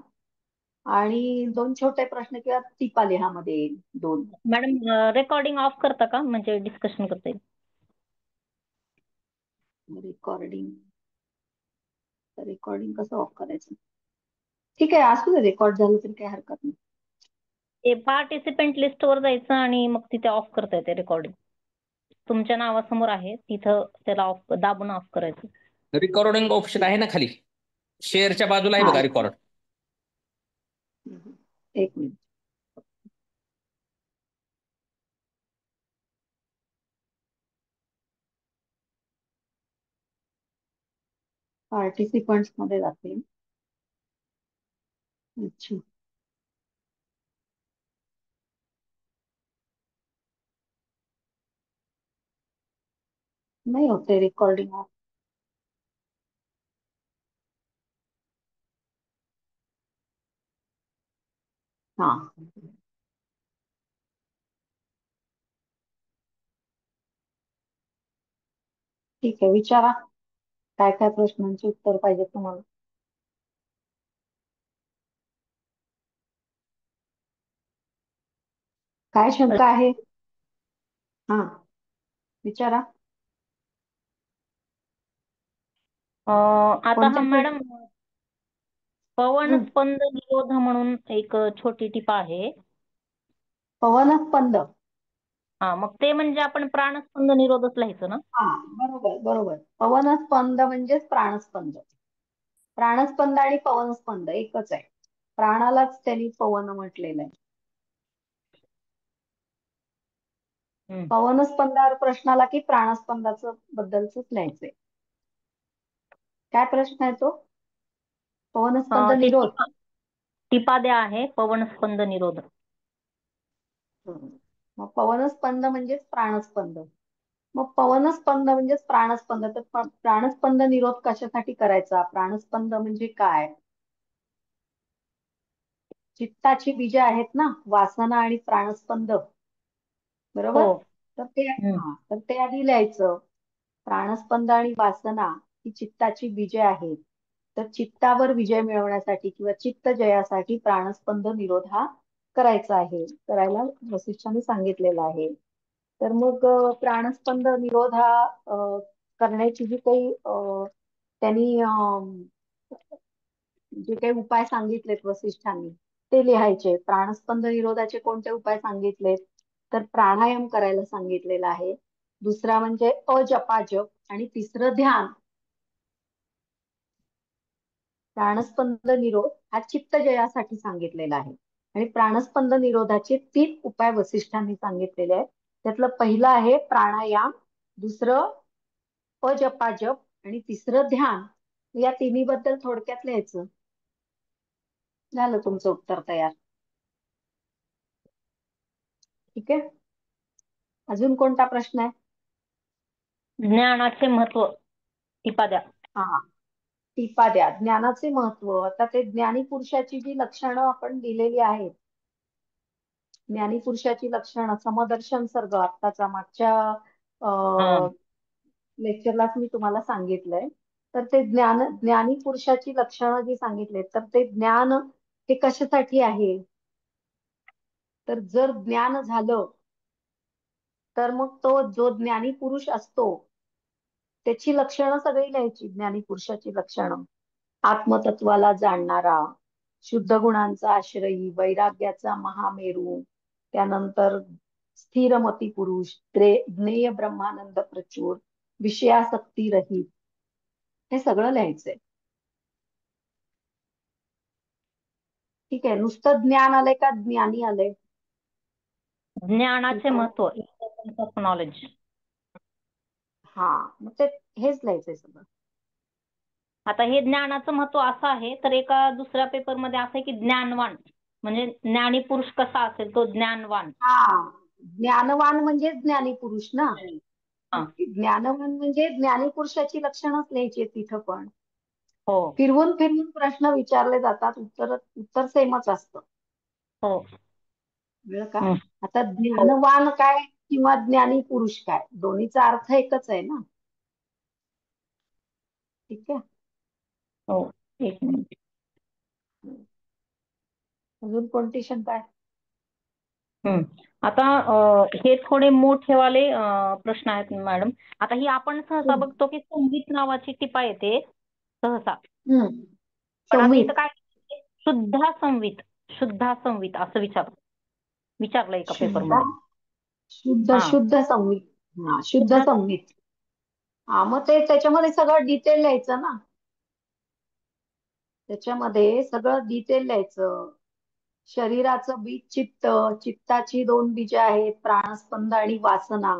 A: आणि 2 छोटे प्रश्न किंवा टिपा लिहा मध्ये येईल 2.
C: मॅडम रेकॉर्डिंग ऑफ करता का, म्हणजे डिस्कशन करता येईल?
A: रेकॉर्डिंग, रेकॉर्डिंग कसं ऑफ करायचं? ठीक आहे, असू दे, रेकॉर्ड झालं तरी काही हरकत नाही.
C: ते पार्टिसिपेंट लिस्टवर जायचं आणि मग तिथे ऑफ करता येते रेकॉर्डिंग. तुमच्या नावासमोर आहे तिथं, त्याला ऑफ दाबून ऑफ करायचं.
D: रेकॉर्डिंग ऑप्शन आहे ना खाली, शेअरच्या बाजूला आहे
A: हा,
D: बघा रेकॉर्ड.
A: एक मिनिट. पार्टिसिपंट्स मध्ये जाते. अच्छा, नाही होते रेकॉर्डिंग ऑफ. हा, ठीक आहे, विचारा. काय काय प्रश्नांची उत्तर पाहिजे तुम्हाला? काय शंका आहे? हा, विचारा.
C: आता हा
A: कोणत्या
C: मॅडम पवनस्पंद निरोध म्हणून एक छोटी टिपा आहे.
A: पवनस्पंद.
C: हा, मग ते म्हणजे आपण प्राणस्पंद निरोधच लिहायचं ना?
A: हा, बरोबर बरोबर. पवनस्पंद म्हणजेच प्राणस्पंद. प्राणस्पंद आणि पवनस्पंद एकच आहे. प्राणालाच त्यांनी पवन म्हटलेलं आहे. पवनस्पंदावर प्रश्न आला की प्राणस्पंदाचं बद्दलच लिहायचंय. काय प्रश्न आहे तो? पवनस्पंद
C: ते
A: निरोध.
C: टिपा द्या आहे पवनस्पंद निरोध.
A: मग पवनस्पंद म्हणजेच प्राणस्पंद. मग पवनस्पंद म्हणजेच प्राणस्पंद. तर प्राणस्पंद निरोध कशासाठी करायचा? प्राणस्पंद म्हणजे काय? चित्ताची बीजे आहेत ना, वासना आणि प्राणस्पंद, बरोबर?
C: हो.
A: तर ते आधी लिहायचं. प्राणस्पंद आणि वासना ही चित्ताची बीजे आहेत. तर चित्तावर विजय मिळवण्यासाठी किंवा चित्त जयासाठी प्राणस्पंद निरोध हा करायचा आहे, करायला वसिष्ठांनी सांगितलेला आहे. तर मग प्राणस्पंद निरोध हा करण्याची जी काही त्यांनी जे काही उपाय सांगितलेत वसिष्ठांनी ते लिहायचे. प्राणस्पंद निरोधाचे कोणते उपाय सांगितलेत? तर प्राणायाम करायला सांगितलेला आहे. दुसरा म्हणजे अजपाजप आणि तिसरं ध्यान. प्राणस्पंद निरोध हा चित्त जयासाठी सांगितलेला आहे आणि प्राणस्पंद निरोधाचे 3 उपाय वसिष्ठांनी सांगितलेले आहेत. त्यातलं पहिलं आहे प्राणायाम, दुसरं अजपाजप आणि तिसरं ध्यान. या तिन्ही बद्दल थोडक्यात लिहायचं. झालं तुमचं उत्तर तयार. ठीक आहे. अजून कोणता प्रश्न आहे?
C: ज्ञानाचे महत्व टिपा द्या.
A: हा, टिपा द्या. ज्ञानाचे महत्व. आता ते ज्ञानी पुरुषाची जी लक्षणं आपण दिलेली आहेत, ज्ञानी पुरुषाची लक्षणं, समदर्शन सर्ग आत्ताचा मागच्या लेक्चरलाच मी तुम्हाला सांगितलंय. तर ते ज्ञानी पुरुषाची लक्षणं जी सांगितले, तर ते ज्ञान हे कशासाठी आहे? तर जर ज्ञान झालं तर मग तो जो ज्ञानी पुरुष असतो त्याची लक्षणं सगळी लिहायची. ज्ञानी पुरुषाची लक्षणं: आत्मतत्वाला जाणणारा, शुद्ध गुणांचा आश्रयी, वैराग्याचा महामेरू, त्यानंतर स्थिरमती पुरुष, ज्ञेय ब्रह्मानंद प्रचूर, विषयासक्ती रहित. हे सगळं लिहायचंय. ठीक आहे. नुसतं ज्ञान आलंय का ज्ञानी आलंय?
C: ज्ञानाचे महत्व, इम्पॉर्टन्स ऑफ नॉलेज.
A: हा, मग ते हेच लिहायचंय सगळं.
C: आता हे ज्ञानाचं महत्व असं आहे, तर एका दुसऱ्या पेपरमध्ये असं आहे की ज्ञानवान म्हणजे ज्ञानी पुरुष कसा असेल तो ज्ञानवान.
A: हा, ज्ञानवान म्हणजे ज्ञानी पुरुष ना.
C: हा.
A: ज्ञानवान म्हणजे ज्ञानी पुरुषाची लक्षणच लिहायची तिथं पण.
C: हो
A: फिरवून फिरवून प्रश्न विचारले जातात, उत्तर सेमच असतं.
C: हो.
A: कळलं का? आता ज्ञानवान काय किंवा ज्ञानी पुरुष काय, दोन्हीचा अर्थ एकच आहे ना. ठीक आहे.
C: हो, एक मिनिट.
A: अजून कोणती शंका आहे?
C: आता हे थोडे मोठेवाले प्रश्न आहेत मॅडम. आता ही आपण सहसा बघतो की संगीत नावाची टिपा येते सहसा. पण आता इथं काय शुद्धा संवित, शुद्धा संवित असं विचारलंय का पेपरमध्ये?
A: शुद्ध संवित. हा, शुद्ध संवित. हा, मग ते त्याच्यामध्ये सगळं डिटेल लिहायचं ना. त्याच्यामध्ये सगळं डिटेल लिहायचं. शरीराचं बीज चित्त, चित्ताची 2 बीजे आहेत, प्राणस्पंद आणि वासना.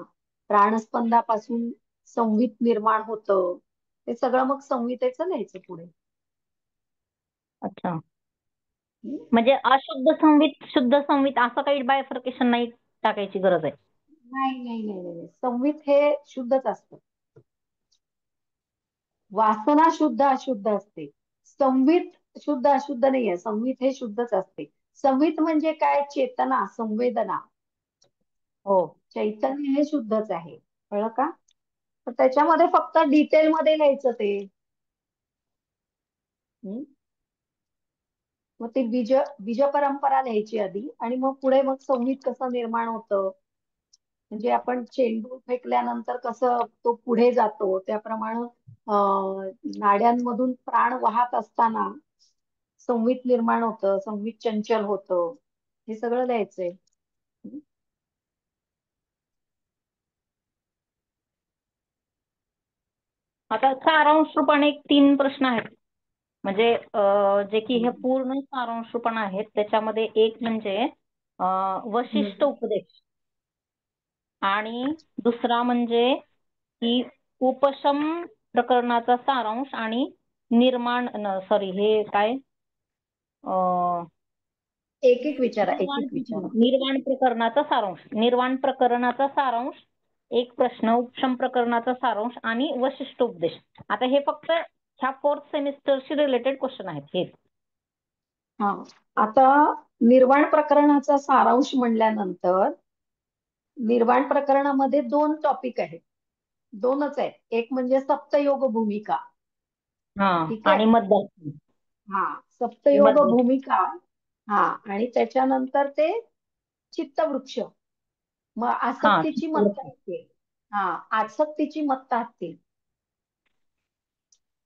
A: प्राणस्पंदापासून संवित निर्माण होतं. ते सगळं मग संवितेचं लिहायचं पुढे.
C: अच्छा, म्हणजे अशुद्ध संवित, शुद्ध संवित असं काही बायफर्केशन नाही टाकायची गरज आहे?
A: नाही नाही नाही नाही, संवित हे शुद्धच असतं. वासना शुद्ध अशुद्ध असते. संवित शुद्ध अशुद्ध नाहीये. संवित हे शुद्धच असते. संवित म्हणजे काय? चेतना, संवेदना.
C: हो.
A: चैतन्य हे शुद्धच आहे. कळलं का? तर त्याच्यामध्ये फक्त डिटेल मध्ये लिहायचं ते. मग ती बीज परंपरा लिहायची आधी आणि मग पुढे मग संवित कसं निर्माण होतं, म्हणजे आपण चेंडू फेकल्यानंतर कसं तो पुढे जातो त्याप्रमाणे नाड्यांमधून प्राण वाहत असताना संवित निर्माण होतं, संवित चंचल होतं, हे सगळं लिहायचंय.
C: आता सारांश रूपाने एक 3 प्रश्न आहेत. म्हणजे जे की हे पूर्ण सारांश रूपाने आहेत. त्याच्यामध्ये एक म्हणजे वशिष्ठ उपदेश आणि दुसरा म्हणजे की उपशम प्रकरणाचा सारांश आणि निर्माण सॉरी हे काय
A: एक एक विचारा, एक एक विचारा.
C: निर्वाण प्रकरणाचा सारांश, निर्वाण प्रकरणाचा सारांश, एक प्रश्न, उपशम प्रकरणाचा सारांश आणि वशिष्ठ उपदेश. आता हे फक्त ह्या 4th सेमिस्टरशी रिलेटेड क्वेश्चन आहेत हे.
A: हा, आता निर्वाण प्रकरणाचा सारांश म्हणल्यानंतर निर्वाण प्रकरणामध्ये 2 टॉपिक आहेत, 2च आहेत. एक म्हणजे सप्तयोग भूमिका. ठीक
C: आणि
A: आहे.
C: मध्यार्थी.
A: हा, सप्तयोग भूमिका. हा, आणि त्याच्यानंतर ते चित्तवृक्ष. मग आसक्तीची मत्ता असते. हा, आसक्तीची मत्ता असते.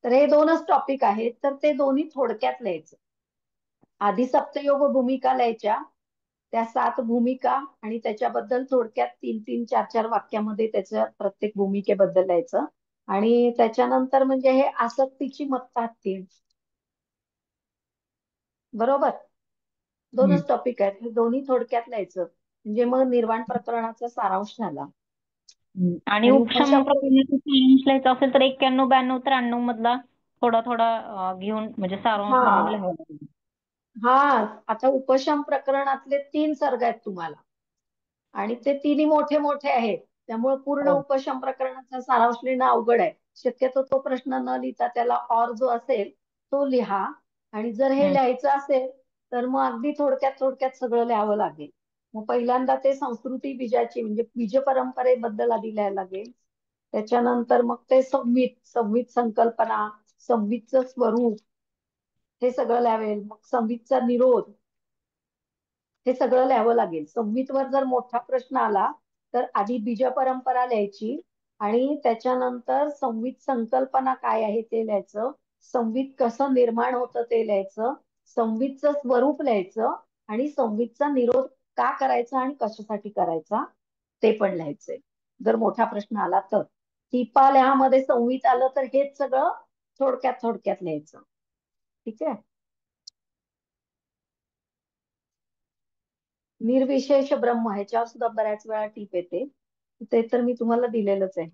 A: तर हे 2च टॉपिक आहेत. तर ते दोन्ही थोडक्यात लिहायचं. आधी सप्तयोग भूमिका लिहायच्या, त्या 7 भूमिका, आणि त्याच्याबद्दल थोडक्यात 3-3, 4-4 वाक्यामध्ये त्याच्या प्रत्येक भूमिकेबद्दल लिहायचं. आणि त्याच्यानंतर म्हणजे हे आसक्तीची मत्ता 3. बरोबर. 2च टॉपिक आहेत, हे दोन्ही थोडक्यात लिहायचं. म्हणजे मग निर्वाण प्रकरणाचा सारांश झाला.
C: आणि उपशम प्रकरणाचा सारांश लिहायचा असेल तर 91, 92, 93 मधला थोडा थोडा घेऊन म्हणजे सारांश म्हणून लिहायचा.
A: हा, आता उपशम प्रकरणातले 3 सर्ग आहेत तुम्हाला, आणि ते 3ही मोठे मोठे आहेत. त्यामुळे पूर्ण उपशम प्रकरणाचा सारांश लिहिणं अवघड आहे. शक्यतो तो प्रश्न न लिहिता त्याला ऑर जो असेल तो लिहा. आणि जर हे लिहायचं असेल तर मग अगदी थोडक्यात थोडक्यात सगळं लिहावं लागेल. मग पहिल्यांदा ते संस्कृती बीजाची म्हणजे बीज परंपरेबद्दल आधी लिहायला लागेल. त्याच्यानंतर मग ते संवित संकल्पना, संवितचं स्वरूप, हे सगळं लिहावेल. मग संवितचा निरोध, हे सगळं लिहावं लागेल. संवितवर जर मोठा प्रश्न आला तर आधी बीज परंपरा लिहायची, आणि त्याच्यानंतर संवित संकल्पना काय आहे ते लिहायचं, संवित कसं निर्माण होतं ते लिहायचं, संवितचं स्वरूप लिहायचं, आणि संवितचा निरोध का करायचा आणि कशासाठी करायचा ते पण लिहायचंय जर मोठा प्रश्न आला तर. टिपा लिहामध्ये संवित आलं तर हेच सगळं थोडक्यात थोडक्यात लिहायचं. ठीक आहे. निर्विशेष ब्रह्म, ह्याच्यावर सुद्धा बऱ्याच वेळा टीप येते. ते तर मी तुम्हाला दिलेलंच आहे.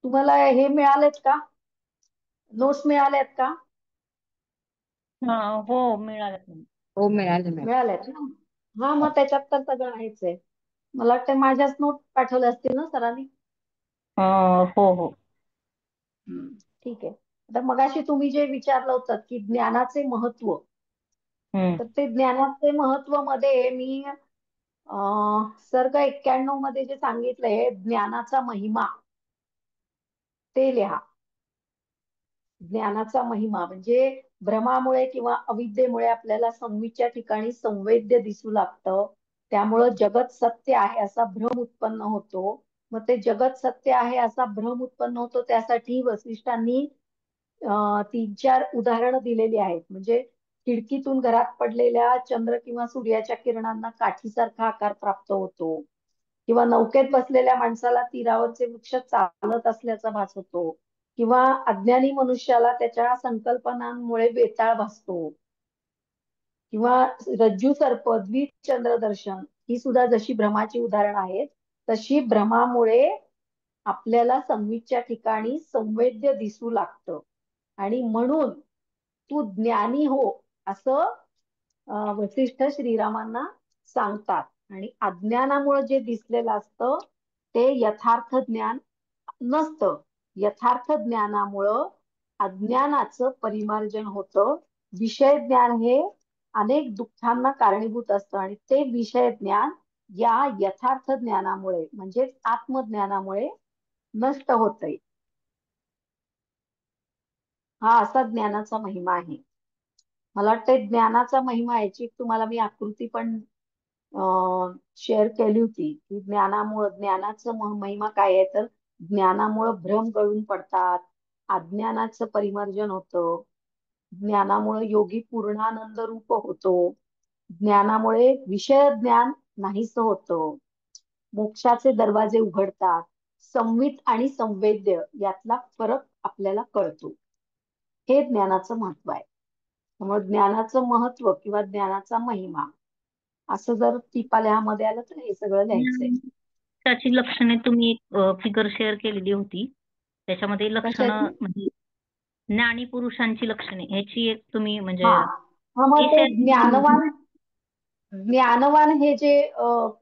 A: तुम्हाला हे मिळालेत का, नोट्स मिळाल्यात का?
C: हो मिळालेत.
B: हो मिळाले.
A: मिळाल्यात ना. हा, मग त्याच्यात तर सगळं आहेच आहे. मला वाटतं माझ्याच नोट पाठवल्या असतील ना सरांनी.
C: हो हो.
A: ठीक आहे. आता मगाशी तुम्ही जे विचारलं होतं की ज्ञानाचे महत्व, तर ते ज्ञानाचे महत्व मध्ये मी सर्ग 91 मध्ये जे सांगितलंय ज्ञानाचा महिमा, ते लिहा. ज्ञानाचा महिमा म्हणजे भ्रमामुळे किंवा अविद्येमुळे आपल्याला संवितच्या ठिकाणी संवेद्य दिसू लागतं. त्यामुळं जगत सत्य आहे असा भ्रम उत्पन्न होतो. मग ते जगत सत्य आहे असा भ्रम उत्पन्न होतो, त्यासाठी वसिष्ठांनी 3-4 उदाहरणं दिलेली आहेत. म्हणजे खिडकीतून घरात पडलेल्या चंद्र किंवा सूर्याच्या किरणांना काठीसारखा आकार प्राप्त होतो, किंवा नौकेत बसलेल्या माणसाला तीरावरचे वृक्ष चालत असल्याचा भास होतो, किंवा अज्ञानी मनुष्याला त्याच्या संकल्पनांमुळे बेताळ भासतो, किंवा रज्जू सर्प, द्वित चंद्रदर्शन, ही सुद्धा जशी भ्रमाची उदाहरणं आहेत तशी भ्रमामुळे आपल्याला संवितच्या ठिकाणी संवेद्य दिसू लागतं. आणि म्हणून तू ज्ञानी हो असं वसिष्ठ श्रीरामांना सांगतात. आणि अज्ञानामुळे जे दिसलेलं असतं ते यथार्थ ज्ञान नसतं. यथार्थ ज्ञानामुळं अज्ञानाचं परिमार्जन होतं. विषय ज्ञान हे अनेक दुःखांना कारणीभूत असतं, आणि ते विषय ज्ञान या यथार्थ ज्ञानामुळे म्हणजे आत्मज्ञानामुळे नष्ट होतंय. हा असा ज्ञानाचा महिमा आहे. मला वाटतं ज्ञानाचा महिमा याची तुम्हाला मी आकृती पण शेअर केली होती की ज्ञानाचं महिमा काय आहे, तर ज्ञानामुळं भ्रम गळून पडतात, अज्ञानाचं परिमार्जन होतं, ज्ञानामुळे योगी पूर्णानंद रूप होतो. ज्ञानामुळे विषय ज्ञान नाहीस होतं. मोक्षाचे दरवाजे उघडतात. संवित आणि संवेद्य यातला फरक आपल्याला कळतो. हे ज्ञानाचं महत्व आहे. त्यामुळे ज्ञानाचं महत्व किंवा ज्ञानाचा महिमा असं जर टिपाल्यामध्ये आलं तर हे सगळं लिहायचंय.
C: त्याची लक्षणे तुम्ही एक फिगर शेअर केलेली होती. त्याच्यामध्ये लक्षणं
A: कशाची?
C: म्हणजे ज्ञानी पुरुषांची लक्षणे ह्याची एक तुम्ही म्हणजे
A: हा मग
C: ती
A: ते
C: share
A: ज्ञानवान हे जे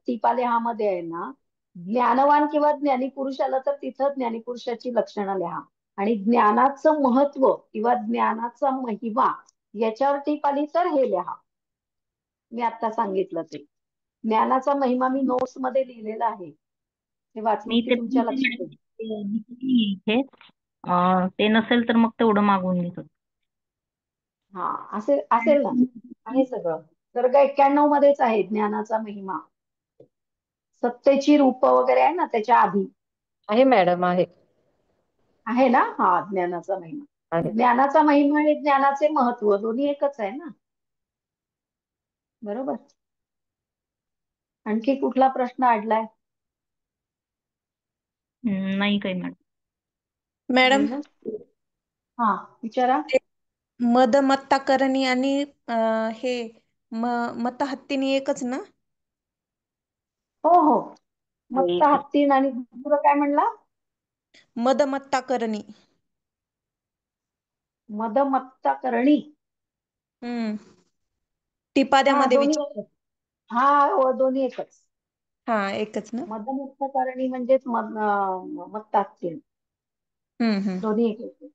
A: टिपालेहामध्ये आहे ना, ज्ञानवान किंवा ज्ञानी पुरुष आलं तर तिथं ज्ञानी पुरुषाची लक्षणं लिहा. आणि ज्ञानाचं महत्व किंवा ज्ञानाचा महिमा याच्यावर टीप आली तर हे लिहा. मी आता सांगितलं ते. ज्ञानाचा महिमा मी नोट्स मध्ये लिहिलेला आहे. ते वाचलं
C: मी
A: की
C: ते
A: तुमच्या लक्षात येईल.
C: इथे ते नसेल तर मग तेवढं मागवून घेतो.
A: हा असेल असेल ना, आहे सगळं. वर्ग 91 मध्येच आहे ज्ञानाचा महिमा. सत्तेची रूप वगैरे आहे ना त्याच्या आधी
E: आहे मॅडम, आहे.
A: आहे ना. हा ज्ञानाचा महिमा.
E: आहे.
A: ज्ञानाचा महिमा आणि ज्ञानाचे महत्व दोन्ही एकच आहे ना. बरोबर. आणखी कुठला प्रश्न अडलाय?
C: नाही काही मॅडम.
E: मॅडम,
A: नाही ना. हा विचारा.
E: मदमत्ताकरणी आणि हे मतहत्तीनी एकच ना?
A: हो हो. मत्ता हत्तीन आणि दुसरं काय म्हणला?
E: मदमत्ताकरणी.
A: मदमत्ता करणी. हा
E: टिपाद्यामध्ये
A: दोन्ही एकच. हा हो, दोन्ही एकच.
E: हा एकच ना?
A: मदमत्ता करणी म्हणजेच मत्ता हत्तीन.
E: हम्म.
A: दोन्ही एकच.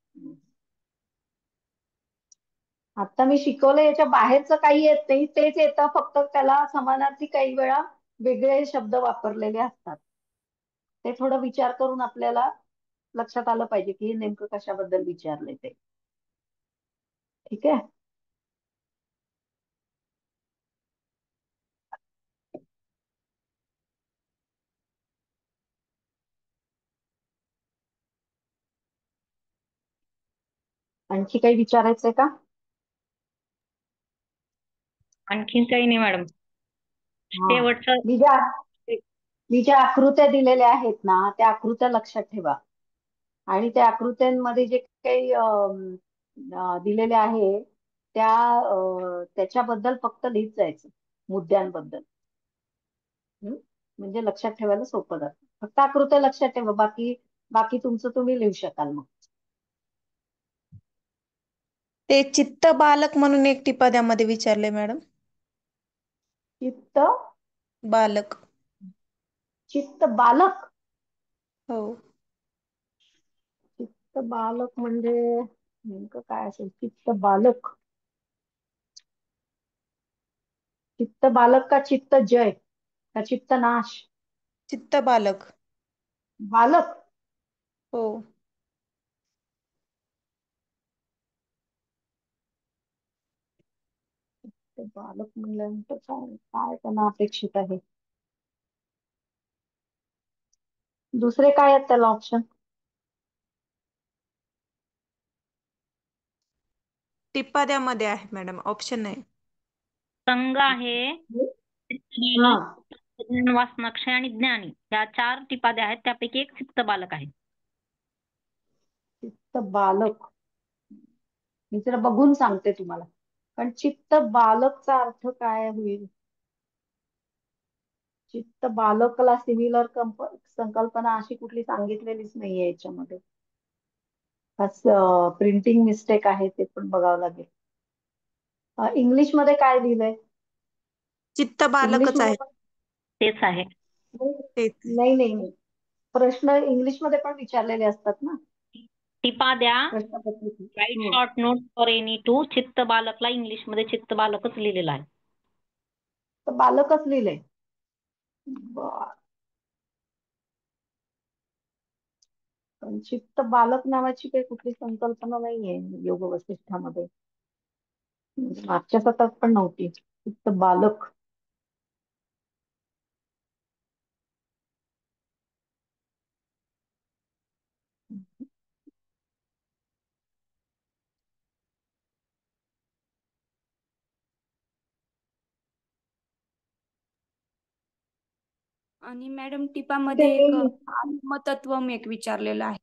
A: आता मी शिकवलं याच्या बाहेरचं काही येत नाही, तेच येतं, फक्त त्याला समानार्थी काही वेळा वेगळे शब्द वापरलेले असतात. ते थोडं विचार करून आपल्याला लक्षात आलं पाहिजे की हे नेमकं कशाबद्दल विचारले ते. ठीक आहे. आणखी काही विचारायचंय का?
C: आणखीन काही नाही मॅडम.
A: हा
C: शेवटचं
A: मी ज्या आकृत्या दिलेल्या आहेत ना त्या आकृत्या लक्षात ठेवा. आणि त्या आकृत्यांमध्ये जे काही दिलेले आहे त्याच्याबद्दल फक्त लिहित जायचं, मुद्द्यांबद्दल. म्हणजे लक्षात ठेवायला सोपं जातं. फक्त आकृत्या लक्षात ठेवा, बाकी बाकी तुमचं तुम्ही लिहू शकाल मग.
E: ते चित्त बालक म्हणून एक टिपाद्यामध्ये विचारले मॅडम.
A: चित्त
E: बालक.
A: चित्त बालक.
E: हो.
A: चित्त बालक म्हणजे नेमकं काय असेल? चित्त बालक. चित्त बालक का चित्त जय का चित्त नाश?
E: चित्त बालक.
A: बालक.
E: हो.
A: बालक म्हणल्यानंतर काय काय त्यांना अपेक्षित आहे? दुसरे काय आहेत त्याला ऑप्शन?
E: टिपाद्यामध्ये आहे मॅडम, ऑप्शन नाही.
C: संघ आहे,
A: हा
C: वासनाक्षय आणि ज्ञानी या 4 टिपाद्या आहेत. त्यापैकी एक चित्त बालक आहे.
A: चित्त बालक. मी जरा बघून सांगते तुम्हाला. कारण चित्त बालकचा अर्थ काय होईल? चित्त बालकला सिमिलर संकल्पना अशी कुठली सांगितलेलीच नाहीये याच्यामध्ये. प्रिंटिंग मिस्टेक आहे, ते पण बघावं लागेल. इंग्लिश मध्ये काय लिहिलंय?
E: चित्त
A: इंग्लिश
E: बालकच
A: मध्ये
E: आहे.
A: पण
C: तेच आहे.
E: तेच.
A: नाही नाही नाही. प्रश्न इंग्लिश मध्ये पण विचारलेले असतात ना
C: टिपाद्या
A: प्रश्नपत्रिकेत.
C: Write short note for any two. चित्त बालकला इंग्लिशमध्ये चित्त बालकच लिहिलेला आहे.
A: तर बालकच लिहिलंय. बर. पण चित्त बालक नावाची काही कुठली संकल्पना नाहीये योग वसिष्ठामध्ये. मागच्या सत्रात पण नव्हती. चित्त बालक.
F: आणि मॅडम टिपामध्ये एक
A: ते
F: आत्मतत्वम एक विचारलेलं आहे.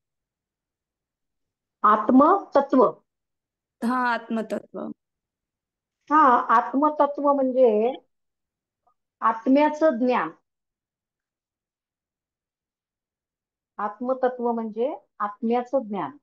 A: आत्मतत्व.
F: हा, आत्मतत्व.
A: हा, आत्मतत्व म्हणजे आत्म्याचं ज्ञान. आत्मतत्व म्हणजे आत्म्याचं ज्ञान.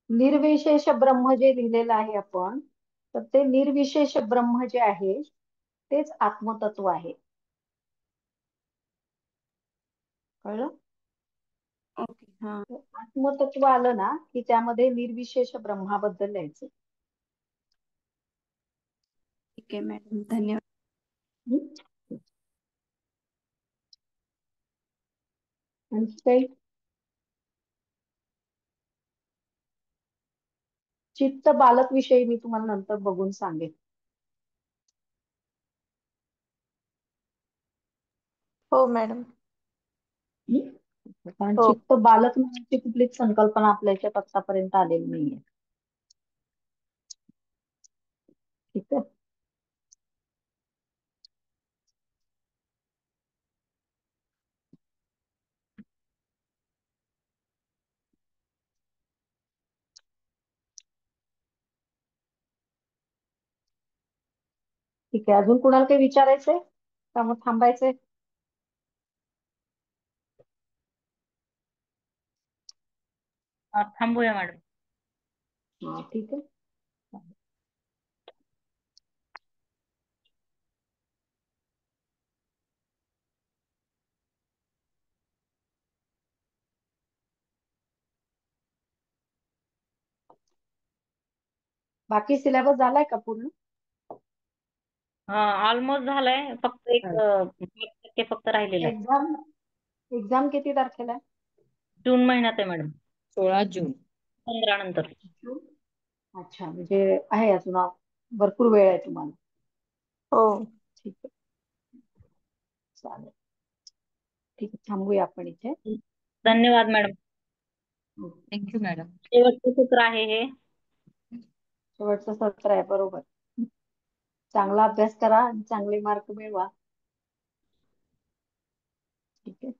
A: निर्विशेष ब्रह्म जे लिहिलेलं आहे आपण, तर ते निर्विशेष ब्रह्म जे आहे तेच आत्मतत्व आहे. कळलं?
F: ओके. हा,
A: आत्मतत्व आलं ना की त्यामध्ये निर्विशेष ब्रह्माबद्दल लिहायचं.
F: ठीक आहे मॅडम, धन्यवाद.
A: आणखी काही? चित्त बालक विषयी मी तुम्हाला नंतर बघून सांगेन.
E: हो मॅडम.
A: कारण
E: हो.
A: चित्त बालक नावाची कुठलीच संकल्पना आपल्या याच्यात आतापर्यंत आलेली नाहीये. ठीक आहे. ठीक आहे, अजून कुणाला काही विचारायचंय का मग थांबायचंय?
C: थांबूया मॅडम.
A: हा, ठीक आहे. बाकी सिलेबस झालाय का पूर्ण?
C: हा, ऑलमोस्ट झालाय. फक्त एक 1% फक्त राहिलेला आहे.
A: एक्झाम एक्झाम किती तारखेला आहे?
C: जून महिन्यात आहे मॅडम,
D: 16 जून.
C: 15 नंतर.
A: अच्छा, म्हणजे आहे अजून भरपूर वेळ आहे तुम्हाला.
E: हो.
A: ठीक आहे, चालेल. ठीक आहे, थांबूया आपण इथे.
C: धन्यवाद मॅडम.
D: Thank you madam.
C: शेवटचं सूत्र आहे हे.
A: शेवटचं सत्र आहे, बरोबर. चांगला अभ्यास करा आणि चांगले मार्क मिळवा. ठीक आहे.